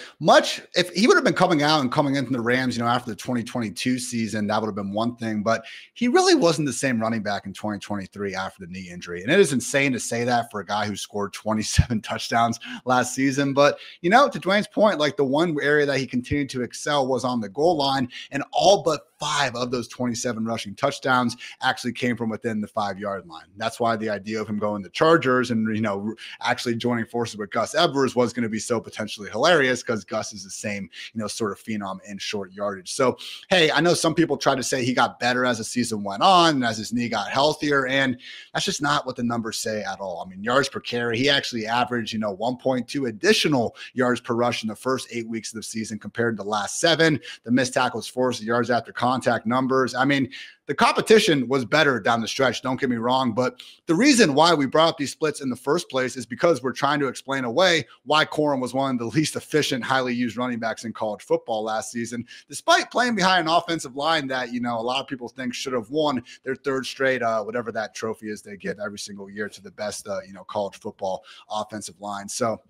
if he would have been coming into the Rams, you know, after the 2022 season, that would have been one thing. But he really wasn't the same running back in 2023 after the knee injury. And it is insane to say that for a guy who scored 27 touchdowns last season. But, you know, to Dwayne's point, like the one area that he continued to excel was on the goal line, and all but 5 of those 27 rushing touchdowns actually came from within the 5-yard line. That's why the idea of him going to Chargers and, you know, actually joining forces with Gus Edwards was going to be so potentially hilarious because Gus is the same, you know, sort of phenom in short yardage. So, hey, I know some people try to say he got better as the season went on and as his knee got healthier, and that's just not what the numbers say at all. I mean, yards per carry, he actually averaged, you know, 1.2 additional yards per rush in the first 8 weeks of the season compared to the last 7. The missed tackles forced, the yards after contact numbers. I mean, the competition was better down the stretch, don't get me wrong, but the reason why we brought up these splits in the first place is because we're trying to explain away why Corum was one of the least efficient, highly used running backs in college football last season, despite playing behind an offensive line that, you know, a lot of people think should have won their 3rd straight, whatever that trophy is they give every single year to the best, you know, college football offensive line. So,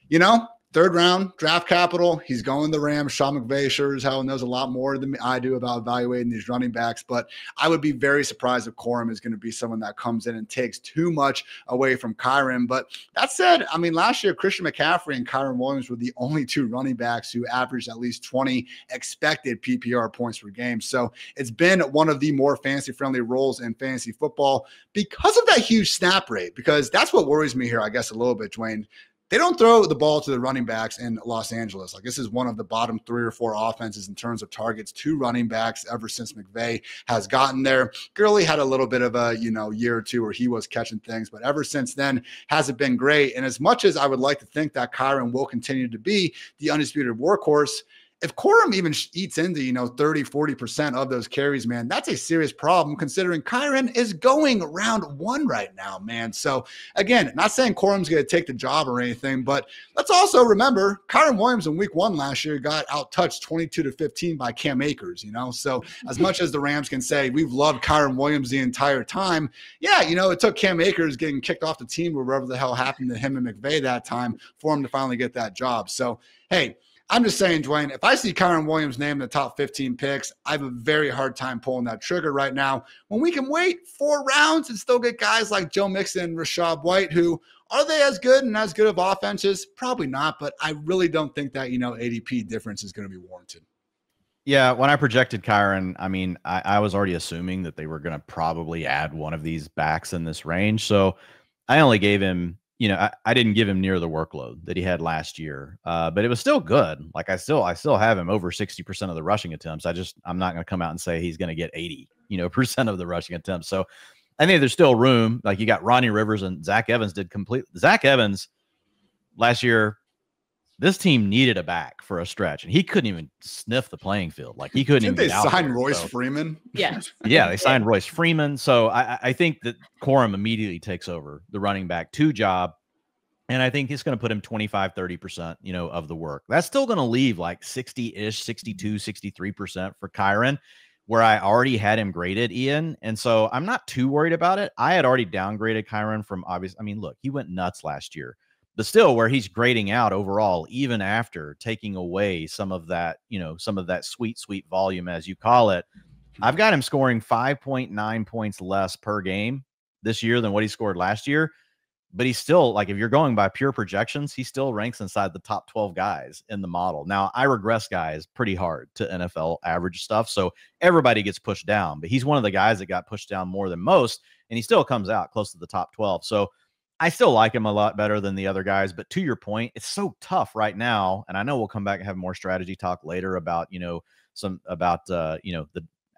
you know, 3rd round draft capital. He's going the Rams. Sean McVay sure as hell knows a lot more than I do about evaluating these running backs, but I would be very surprised if Corum is going to be someone that comes in and takes too much away from Kyren. But that said, I mean, last year, Christian McCaffrey and Kyren Williams were the only 2 running backs who averaged at least 20 expected PPR points per game. So it's been one of the more fantasy-friendly roles in fantasy football because of that huge snap rate, because that's what worries me here, I guess, a little bit, Dwayne. They don't throw the ball to the running backs in Los Angeles. Like, this is one of the bottom 3 or 4 offenses in terms of targets to running backs ever since McVay has gotten there. Gurley had a little bit of a, you know, year or two where he was catching things, but ever since then hasn't been great. And as much as I would like to think that Kyren will continue to be the undisputed workhorse, if Corum even eats into, you know, 30, 40% of those carries, man, that's a serious problem considering Kyren is going round 1 right now, man. So again, not saying Corum's going to take the job or anything, but let's also remember Kyren Williams in week 1 last year got out-touched 22-15 by Cam Akers, you know? So as much as the Rams can say, we've loved Kyren Williams the entire time, yeah, you know, it took Cam Akers getting kicked off the team or whatever the hell happened to him and McVay that time for him to finally get that job. So, hey, I'm just saying, Dwayne, if I see Kyren Williams named in the top 15 picks, I have a very hard time pulling that trigger right now when we can wait 4 rounds and still get guys like Joe Mixon and Rachaad White, who are they as good and as good of offenses? Probably not, but I really don't think that, you know, ADP difference is going to be warranted. Yeah, when I projected Kyren, I mean, I was already assuming that they were going to probably add one of these backs in this range. So I only gave him, you know, I didn't give him near the workload that he had last year, but it was still good. Like I still have him over 60% of the rushing attempts. I'm not going to come out and say he's going to get 80, you know, percent of the rushing attempts. So I think there's still room. Like you got Ronnie Rivers and Zach Evans Zach Evans last year this team needed a back for a stretch, and he couldn't even sniff the playing field. Like he couldn't Didn't even they get out sign there, Royce so. Freeman? Yes. Yeah, they signed Royce Freeman. So I think that Corum immediately takes over the running back 2 job. And I think he's going to put him 25, 30%, of the work. That's still going to leave like 60-ish, 62, 63% for Kyren, where I already had him graded, Ian. And so I'm not too worried about it. I had already downgraded Kyren from obvious. I mean, look, he went nuts last year, but still where he's grading out overall, even after taking away some of that, some of that sweet volume, as you call it, I've got him scoring 5.9 points less per game this year than what he scored last year. But he's still, like, if you're going by pure projections, he still ranks inside the top 12 guys in the model. Now, I regress guys pretty hard to NFL average stuff, so everybody gets pushed down. But he's one of the guys that got pushed down more than most, and he still comes out close to the top 12. So I still like him a lot better than the other guys. But to your point, it's so tough right now, and I know we'll come back and have more strategy talk later about, the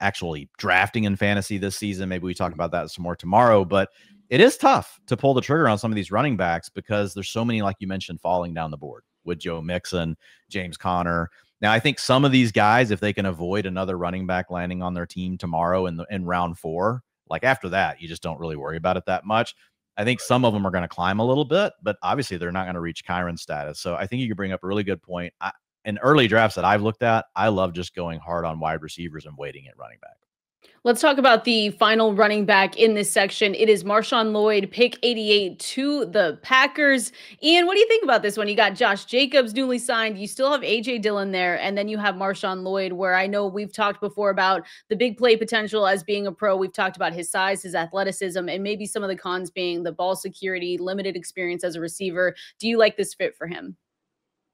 actually drafting in fantasy this season. Maybe we talk about that some more tomorrow, but it is tough to pull the trigger on some of these running backs because there's so many, like you mentioned, falling down the board with Joe Mixon, James Conner. Now, I think some of these guys, if they can avoid another running back landing on their team tomorrow in round 4, like after that, you just don't really worry about it that much. I think some of them are going to climb a little bit, but obviously they're not going to reach Kyren status. So I think you could bring up a really good point. In early drafts that I've looked at, I love just going hard on wide receivers and waiting at running back. Let's talk about the final running back in this section. It is Marshawn Lloyd, pick 88 to the Packers. Ian, what do you think about this one? You got Josh Jacobs newly signed. You still have A.J. Dillon there, and then you have Marshawn Lloyd, where I know we've talked before about the big play potential as being a pro. We've talked about his size, his athleticism, and maybe some of the cons being the ball security, limited experience as a receiver. Do you like this fit for him?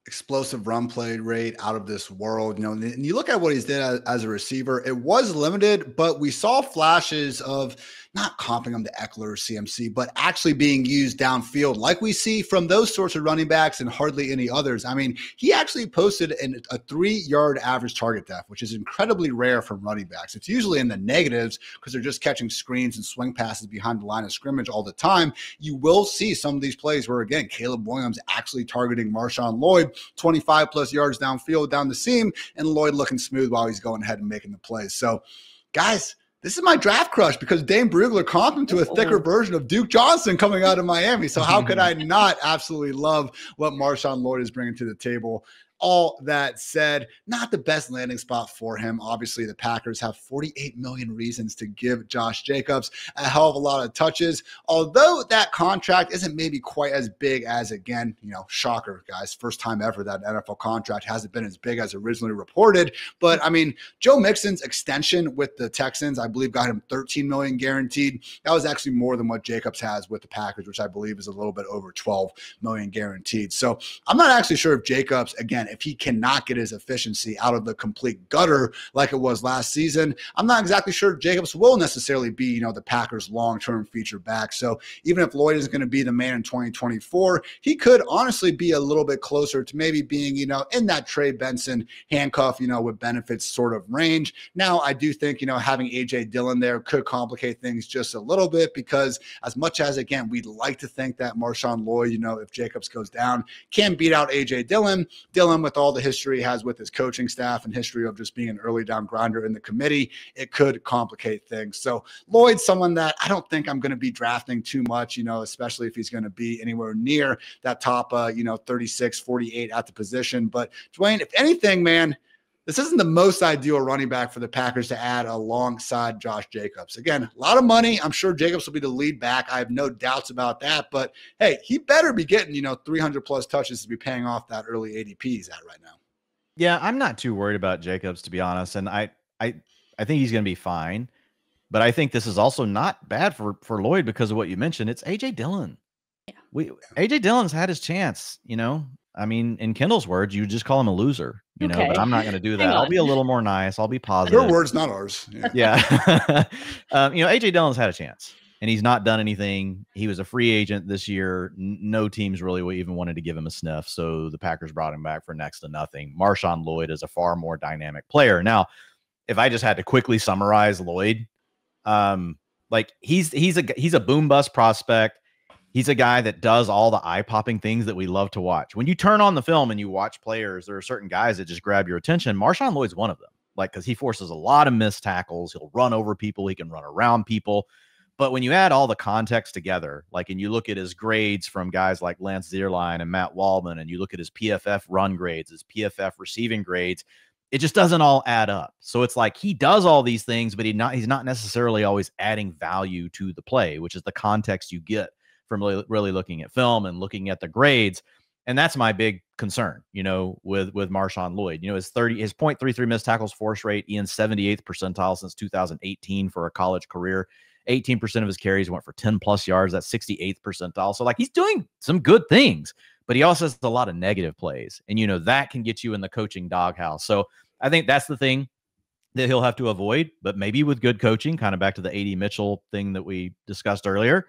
Explosive run play rate out of this world, and you look at what he's did as a receiver, it was limited, but we saw flashes of not comping him to Eckler or CMC, but actually being used downfield like we see from those sorts of running backs and hardly any others. I mean, he actually posted a 3-yard average target depth, which is incredibly rare from running backs. It's usually in the negatives because they're just catching screens and swing passes behind the line of scrimmage all the time. You will see some of these plays where, again, Caleb Williams actually targeting Marshawn Lloyd, 25 plus yards downfield, down the seam, and Lloyd looking smooth while he's going ahead and making the plays. So, guys, this is my draft crush because Dane Brugler comped him to a thicker version of Duke Johnson coming out of Miami. So how could I not absolutely love what Marshawn Lloyd is bringing to the table? All that said, not the best landing spot for him. Obviously, the Packers have 48 million reasons to give Josh Jacobs a hell of a lot of touches, although that contract isn't maybe quite as big as, again, shocker, guys, first time ever that NFL contract hasn't been as big as originally reported. But, I mean, Joe Mixon's extension with the Texans, I believe, got him 13 million guaranteed. That was actually more than what Jacobs has with the Packers, which I believe is a little bit over 12 million guaranteed. So I'm not actually sure if Jacobs, again, if he cannot get his efficiency out of the complete gutter like it was last season, I'm not exactly sure Jacobs will necessarily be, the Packers' long-term feature back. So even if Lloyd is going to be the man in 2024, he could honestly be a little bit closer to maybe being, in that Trey Benson handcuff, with benefits sort of range. Now, I do think, having A.J. Dillon there could complicate things just a little bit because as much as, again, we'd like to think that Marshawn Lloyd, if Jacobs goes down, can beat out A.J. Dillon with all the history he has with his coaching staff and history of just being an early down grinder in the committee, it could complicate things. So Lloyd's someone that I don't think I'm going to be drafting too much, especially if he's going to be anywhere near that top, 36, 48 at the position. But Dwain, if anything, man, this isn't the most ideal running back for the Packers to add alongside Josh Jacobs. Again, a lot of money. I'm sure Jacobs will be the lead back. I have no doubts about that. But, hey, he better be getting, 300-plus touches to be paying off that early ADP he's at right now. Yeah, I'm not too worried about Jacobs, to be honest. And I think he's going to be fine. But I think this is also not bad for Lloyd because of what you mentioned. It's A.J. Dillon. Yeah. A.J. Dillon's had his chance, I mean, in Kendall's words, you just call him a loser, okay. But I'm not going to do that. I'll be a little more nice. I'll be positive. Your words, not ours. Yeah. A.J. Dillon's had a chance, and he's not done anything. He was a free agent this year. No teams really even wanted to give him a sniff, so the Packers brought him back for next to nothing. Marshawn Lloyd is a far more dynamic player. Now, if I just had to quickly summarize Lloyd, he's a boom bust prospect. He's a guy that does all the eye-popping things that we love to watch. When you turn on the film and you watch players, there are certain guys that just grab your attention. Marshawn Lloyd's one of them, like, because he forces a lot of missed tackles. He'll run over people. He can run around people. But when you add all the context together, like, and you look at his grades from guys like Lance Zierlein and Matt Waldman, and you look at his PFF run grades, his PFF receiving grades, it just doesn't all add up. So it's like he does all these things, but he's not necessarily always adding value to the play, which is the context you get from really looking at film and looking at the grades. And that's my big concern, you know, with Marshawn Lloyd. You know, his 0.33 missed tackles force rate, Ian's 78th percentile since 2018 for a college career. 18% of his carries went for 10 plus yards. That's 68th percentile. So, like, he's doing some good things, but he also has a lot of negative plays. And, you know, that can get you in the coaching doghouse. So I think that's the thing that he'll have to avoid, but maybe with good coaching, kind of back to the Adonai Mitchell thing that we discussed earlier,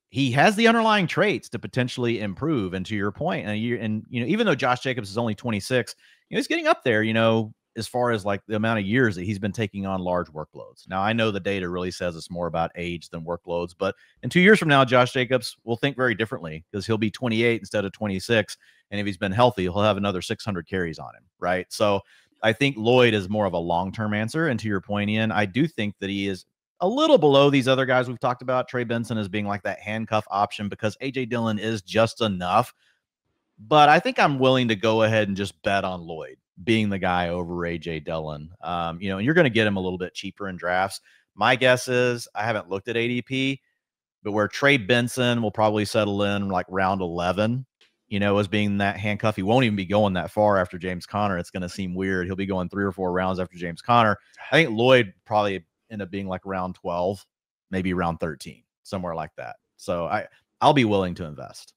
he has the underlying traits to potentially improve. And to your point, and you know, even though Josh Jacobs is only 26, you know, he's getting up there, you know, as far as like the amount of years that he's been taking on large workloads. Now, I know the data really says it's more about age than workloads, but in 2 years from now, Josh Jacobs will think very differently because he'll be 28 instead of 26. And if he's been healthy, he'll have another 600 carries on him, right? So I think Lloyd is more of a long-term answer. And to your point, Ian, I do think that he is a little below these other guys we've talked about. Trey Benson as being like that handcuff option because A.J. Dillon is just enough. But I think I'm willing to go ahead and just bet on Lloyd being the guy over A.J. Dillon. You know, and you're going to get him a little bit cheaper in drafts. My guess is, I haven't looked at ADP, but where Trey Benson will probably settle in like round 11, you know, as being that handcuff. He won't even be going that far after James Conner. It's going to seem weird. He'll be going 3 or 4 rounds after James Conner. I think Lloyd probably end up being like round 12, maybe round 13, somewhere like that. So I'll be willing to invest.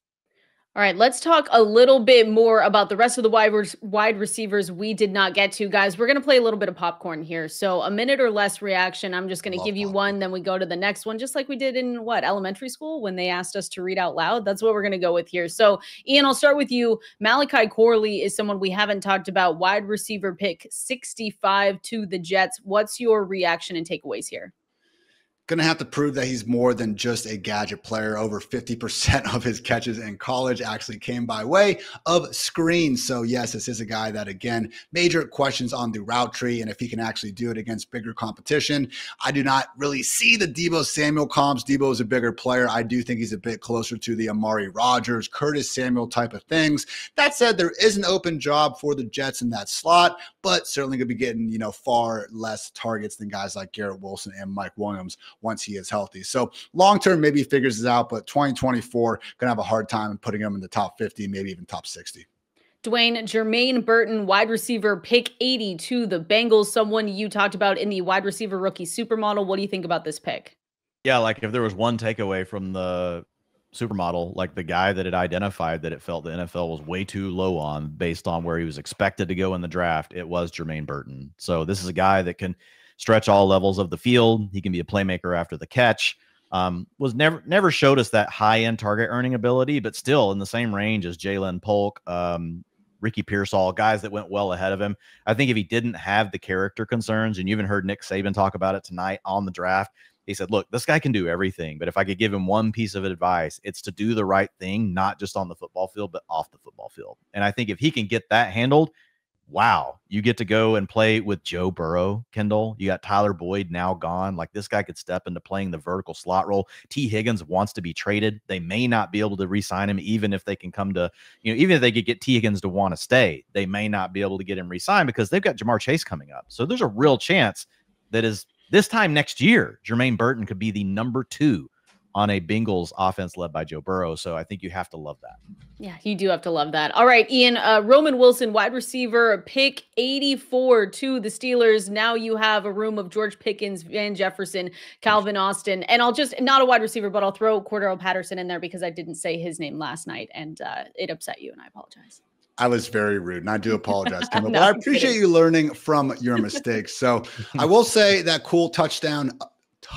All right, let's talk a little bit more about the rest of the wide receivers we did not get to. Guys, we're going to play a little bit of popcorn here. So a minute or less reaction. I'm just going to give you one, then we go to the next one, just like we did in elementary school when they asked us to read out loud. That's what we're going to go with here. So Ian, I'll start with you. Malachi Corley is someone we haven't talked about. Wide receiver pick 65 to the Jets. What's your reaction and takeaways here? Going to have to prove that he's more than just a gadget player. Over 50% of his catches in college actually came by way of screens. So yes, this is a guy that, again, major questions on the route tree and if he can actually do it against bigger competition. I do not really see the Deebo Samuel comps. Deebo is a bigger player. I do think he's a bit closer to the Amari Rodgers, Curtis Samuel type of things. That said, there is an open job for the Jets in that slot, but certainly going to be getting, you know, far less targets than guys like Garrett Wilson and Mike Williams once he is healthy. So long-term, maybe he figures this out, but 2024, gonna have a hard time putting him in the top 50, maybe even top 60. Dwain, Jermaine Burton, wide receiver, pick 80 to the Bengals, someone you talked about in the wide receiver rookie supermodel. What do you think about this pick? Yeah, like if there was one takeaway from the supermodel, like the guy that had identified that it felt the NFL was way too low on based on where he was expected to go in the draft, it was Jermaine Burton. So this is a guy that can stretch all levels of the field. He can be a playmaker after the catch. Was never showed us that high-end target earning ability, but still in the same range as Jalen Polk, Ricky Pearsall, guys that went well ahead of him. I think if he didn't have the character concerns, and you even heard Nick Saban talk about it tonight on the draft, he said, look, this guy can do everything, but if I could give him one piece of advice, it's to do the right thing, not just on the football field, but off the football field. And I think if he can get that handled, wow, you get to go and play with Joe Burrow, Kendall. You got Tyler Boyd now gone. Like, this guy could step into playing the vertical slot role. T. Higgins wants to be traded. They may not be able to re-sign him, even if they can come to, you know, even if they could get T. Higgins to want to stay, they may not be able to get him re-signed because they've got Jamar Chase coming up. So there's a real chance that is this time next year, Jermaine Burton could be the number 2 on a Bengals offense led by Joe Burrow. So I think you have to love that. Yeah, you do have to love that. All right, Ian, Roman Wilson, wide receiver, pick 84 to the Steelers. Now you have a room of George Pickens, Van Jefferson, Calvin Austin, and I'll just, not a wide receiver, but I'll throw Cordero Patterson in there because I didn't say his name last night and it upset you, and I apologize. I was very rude, and I do apologize, Kendall, No, but I appreciate you learning from your mistakes. So I will say that cool touchdown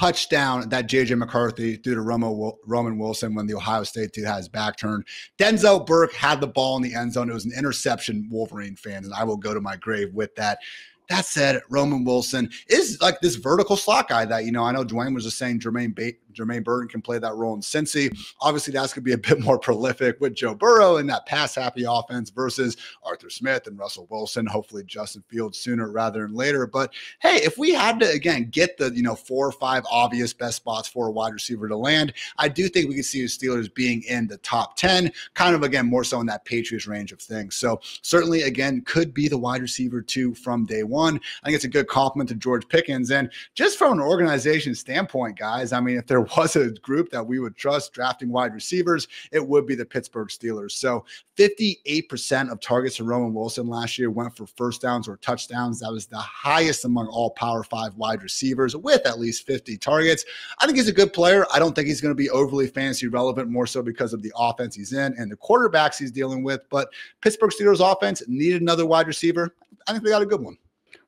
that JJ McCarthy threw to Roman Wilson when the Ohio State dude had his back turned. Denzel Burke had the ball in the end zone. It was an interception, Wolverine fans, and I will go to my grave with that. That said, Roman Wilson is like this vertical slot guy that, you know, I know Dwayne was just saying Jermaine Jermaine Burton can play that role in Cincy. Obviously, that's going to be a bit more prolific with Joe Burrow in that pass-happy offense versus Arthur Smith and Russell Wilson, hopefully Justin Fields sooner rather than later. But hey, if we had to, again, get the 4 or 5 obvious best spots for a wide receiver to land, I do think we could see the Steelers being in the top 10, kind of, again, more so in that Patriots range of things. So certainly, again, could be the wide receiver 2 from day one. I think it's a good compliment to George Pickens. And just from an organization standpoint, guys, I mean, if there was a group that we would trust drafting wide receivers, it would be the Pittsburgh Steelers. So 58% of targets to Roman Wilson last year went for first downs or touchdowns. That was the highest among all Power 5 wide receivers with at least 50 targets. I think he's a good player. I don't think he's going to be overly fantasy relevant, more so because of the offense he's in and the quarterbacks he's dealing with. But Pittsburgh Steelers offense needed another wide receiver. I think they got a good one.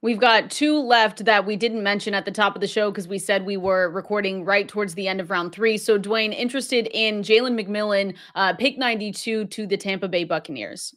We've got 2 left that we didn't mention at the top of the show because we said we were recording right towards the end of round 3. So, Dwayne, interested in Jalen McMillan, pick 92 to the Tampa Bay Buccaneers.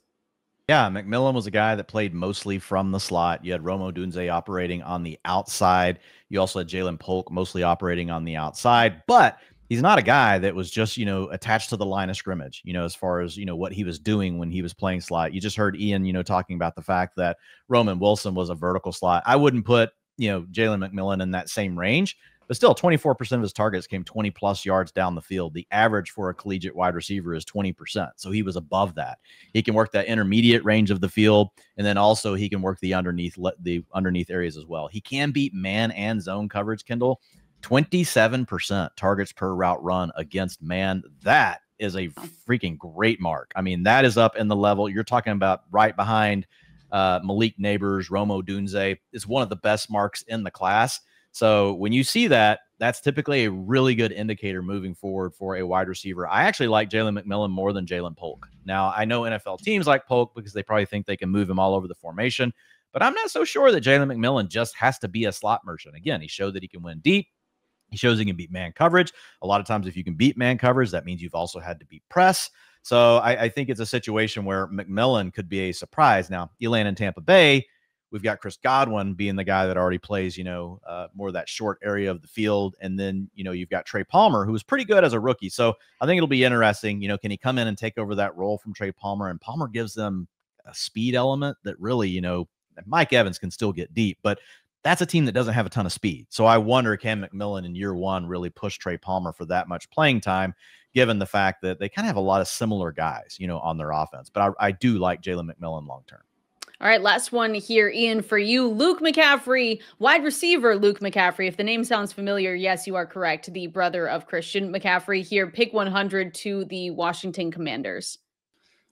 Yeah, McMillan was a guy that played mostly from the slot. You had Rome Odunze operating on the outside. You also had Jalen Polk mostly operating on the outside. But he's not a guy that was just, attached to the line of scrimmage, as far as, what he was doing when he was playing slot. You just heard Ian, talking about the fact that Roman Wilson was a vertical slot. I wouldn't put, Jalen McMillan in that same range, but still 24% of his targets came 20 plus yards down the field. The average for a collegiate wide receiver is 20%. So he was above that. He can work that intermediate range of the field. And then also he can work the underneath areas as well. He can beat man and zone coverage, Kendall. 27% targets per route run against man. That is a freaking great mark. I mean, that is up in the level. You're talking about right behind Malik Neighbors, Rome Odunze. It's one of the best marks in the class. So when you see that, that's typically a really good indicator moving forward for a wide receiver. I actually like Jalen McMillan more than Jalen Polk. Now, I know NFL teams like Polk because they probably think they can move him all over the formation, but I'm not so sure that Jalen McMillan just has to be a slot merchant. Again, he showed that he can win deep. He shows he can beat man coverage. A lot of times, if you can beat man coverage, that means you've also had to beat press. So I think it's a situation where McMillan could be a surprise. Now, you land in Tampa Bay, we've got Chris Godwin being the guy that already plays, more of that short area of the field. And then, you've got Trey Palmer, who was pretty good as a rookie. So I think it'll be interesting. Can he come in and take over that role from Trey Palmer? And Palmer gives them a speed element that really, Mike Evans can still get deep, but that's a team that doesn't have a ton of speed. So I wonder, can McMillan in year 1 really push Trey Palmer for that much playing time, given the fact that they kind of have a lot of similar guys, on their offense. But I do like Jalen McMillan long-term. All right, last one here, Ian, for you. Luke McCaffrey, wide receiver Luke McCaffrey. If the name sounds familiar, yes, you are correct. The brother of Christian McCaffrey here. Pick 100 to the Washington Commanders.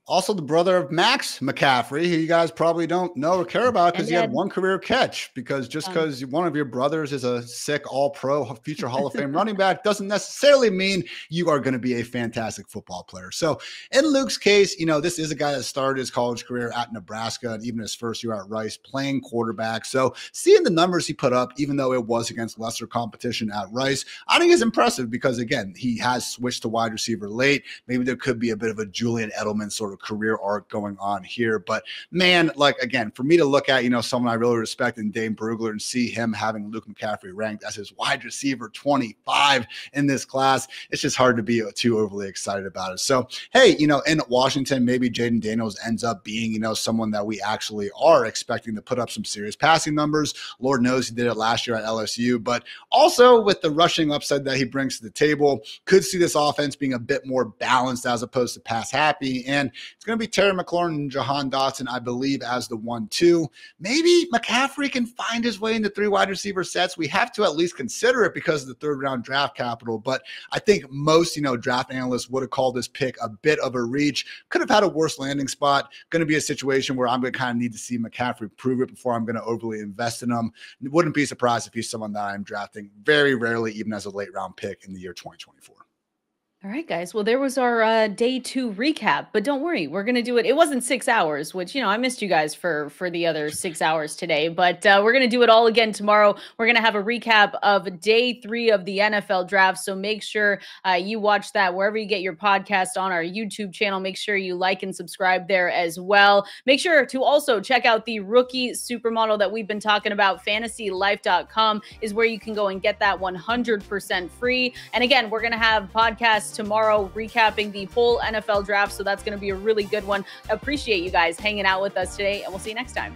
Also the brother of Max McCaffrey, who you guys probably don't know or care about because he had one career catch. Because just because one of your brothers is a sick all-pro future Hall of Fame running back doesn't necessarily mean you are going to be a fantastic football player. So in Luke's case, this is a guy that started his college career at Nebraska and even his first year at Rice playing quarterback. So seeing the numbers he put up, even though it was against lesser competition at Rice, I think is impressive because, again, he has switched to wide receiver late. Maybe there could be a bit of a Julian Edelman sort of career arc going on here. But man, again, for me to look at, someone I really respect in Dane Brugler and see him having Luke McCaffrey ranked as his wide receiver 25 in this class, it's just hard to be too overly excited about it. So, hey, in Washington, maybe Jaden Daniels ends up being, someone that we actually are expecting to put up some serious passing numbers. Lord knows he did it last year at LSU, but also with the rushing upside that he brings to the table, could see this offense being a bit more balanced as opposed to pass happy. And it's going to be Terry McLaurin and Jahan Dotson, I believe, as the 1-2. Maybe McCaffrey can find his way into 3 wide receiver sets. We have to at least consider it because of the 3rd round draft capital. But I think most, draft analysts would have called this pick a bit of a reach. Could have had a worse landing spot. Going to be a situation where I'm going to kind of need to see McCaffrey prove it before I'm going to overly invest in him. Wouldn't be surprised if he's someone that I'm drafting very rarely, even as a late round pick in the year 2024. All right, guys. Well, there was our day 2 recap, but don't worry, we're gonna do it. It wasn't 6 hours, which I missed you guys for the other 6 hours today, but we're gonna do it all again tomorrow. We're gonna have a recap of day 3 of the NFL draft. So make sure you watch that wherever you get your podcast on our YouTube channel. Make sure you like and subscribe there as well. Make sure to also check out the rookie supermodel that we've been talking about. FantasyLife.com is where you can go and get that 100% free. And again, we're gonna have podcasts tomorrow recapping the whole NFL draft. So that's going to be a really good one. Appreciate you guys hanging out with us today, and we'll see you next time.